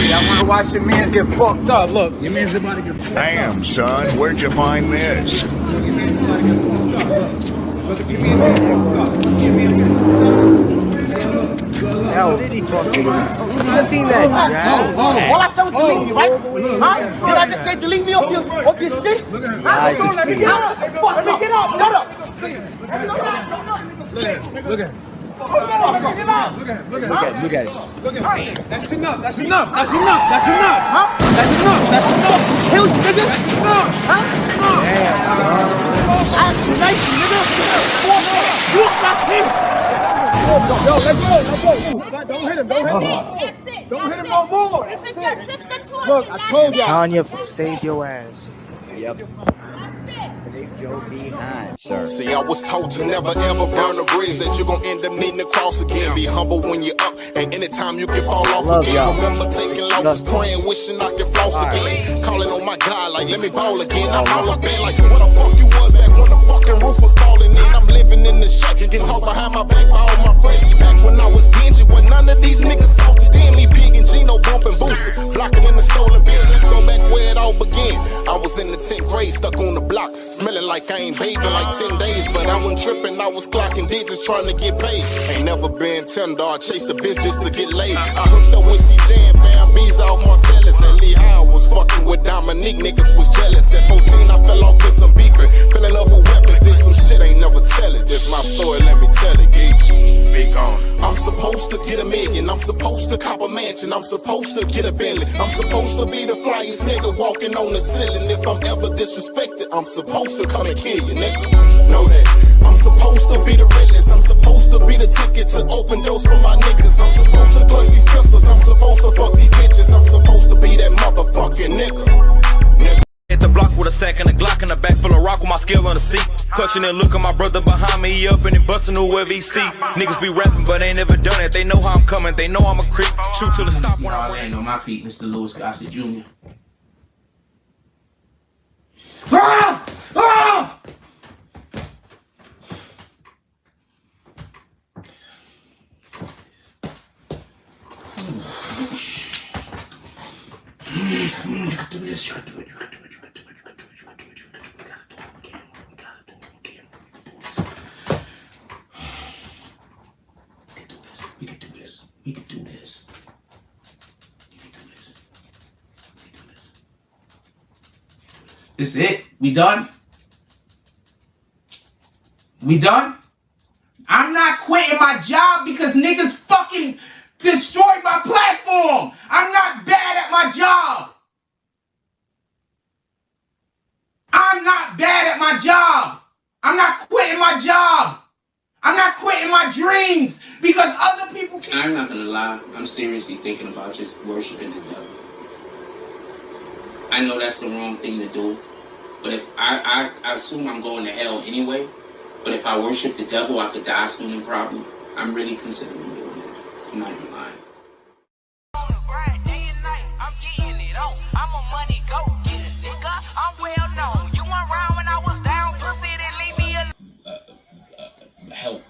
Y'all want to watch your mans get fucked up? Look, your man's about to get fucked up. Damn, son, where'd you find this? Your man's about to get fucked up. Look at your man get fucked up. Your man get fucked up. Hell, did he fucking? I seen that, Jazz. All I said was delete me, right? Huh? Did I just say delete me off your shit? Huh? Nice. Let me get up. Let me get up. Shut up. Look at him. Look Look at it. That's enough. Huh? That's enough. Kill you, nigga. Huh? Damn, Nice, nigga. You got him. Yo, let's go. Don't hit him. Don't hit him no more. Look, I told y'all. Tanya saved your ass. Yep. Saved your behind, sir. See, I was told to never ever burn a bridge that you're gonna end up needing to cross again. Be humble when you're up, and anytime you can fall off again. Remember taking losses, praying, wishing I could floss again. Calling on my God, like, let me ball again. I'm all up in, like, what the fuck you was back when the fucking roof was falling in. I'm living in the shit, get talked behind my back by all my friends. Back when I was dingy, when none of these niggas salted in me. Pig and Gino bumping Boosie, blocking in the stolen bins. Let's go back where it all began. I was in the 10th grade, stuck on the block, smelling like I ain't bathing like 10 days, but I wasn't tripping. I was clocking digits trying to get paid. Ain't never been tender. I chased the bitch just to get laid. I hooked up with CJ and Bam B's out Marcellus. At Lehigh, I was fucking with Dominique. Niggas was jealous. At 14, I fell off with some beefing. Fell in love with weapons. Did some shit, ain't never tell it. This my story, let me tell it. Speak on. I'm supposed to get a million. I'm supposed to cop a mansion. I'm supposed to get a Bentley. I'm supposed to be the flyest nigga walking on the ceiling. If I'm ever disrespected, I'm supposed to come and kill you, nigga. Know that. I'm supposed to be the realest. I'm supposed to be the ticket to open doors for my niggas. I'm supposed to clutch these pistols. I'm supposed to fuck these bitches. I'm supposed to be that motherfucking nigga. Hit the block with a sack and a Glock in the back full of rock with my scale on the seat. Clutching and looking my brother behind me, he up and he busting whoever he see. Niggas be rapping, but ain't never done it. They know how I'm coming, they know I'm a creep. Shoot till the stop when I land on my feet, Mr. Lewis Gossett Jr. Ah! Ah! You can do this, you can do it, you can do it, you can do it, you can do it, you can do it, you can do it, you gotta do it, we gotta do it, we can do this, we can do this, we can do this, we can do this. This is it? We done? We done? I'm not quitting my job because niggas fucking destroyed my platform. I'm not bad at my job. I'm not bad at my job. I'm not quitting my job. I'm not quitting my dreams because other people can. I'm not gonna lie, I'm seriously thinking about just worshiping the devil. I know that's the wrong thing to do, but if I assume I'm going to hell anyway, but if I worship the devil, I could die soon and probably. I'm really considering doing it. I'm not even lying. Help,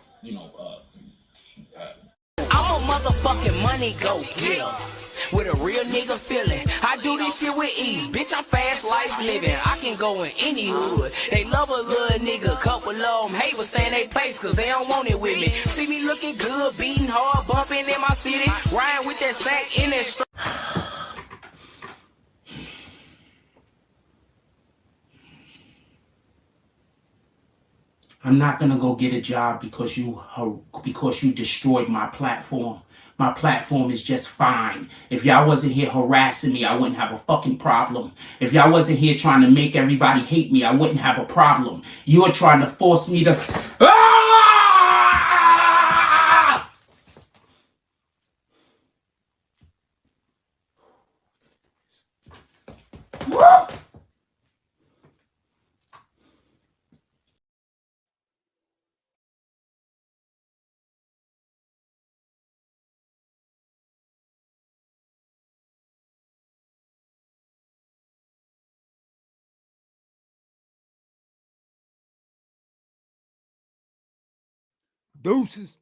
I'm a motherfucking money go getter with a real nigga feeling. I do this shit with ease, bitch. I'm fast life living. I can go in any hood. They love a little nigga, couple of them hate but stay in their place cause they don't want it with me. See me looking good, beating hard, bumping in my city, riding with that sack in that street. I'm not gonna go get a job because you destroyed my platform. My platform is just fine. If y'all wasn't here harassing me, I wouldn't have a fucking problem. If y'all wasn't here trying to make everybody hate me, I wouldn't have a problem. You're trying to force me to. Deuces.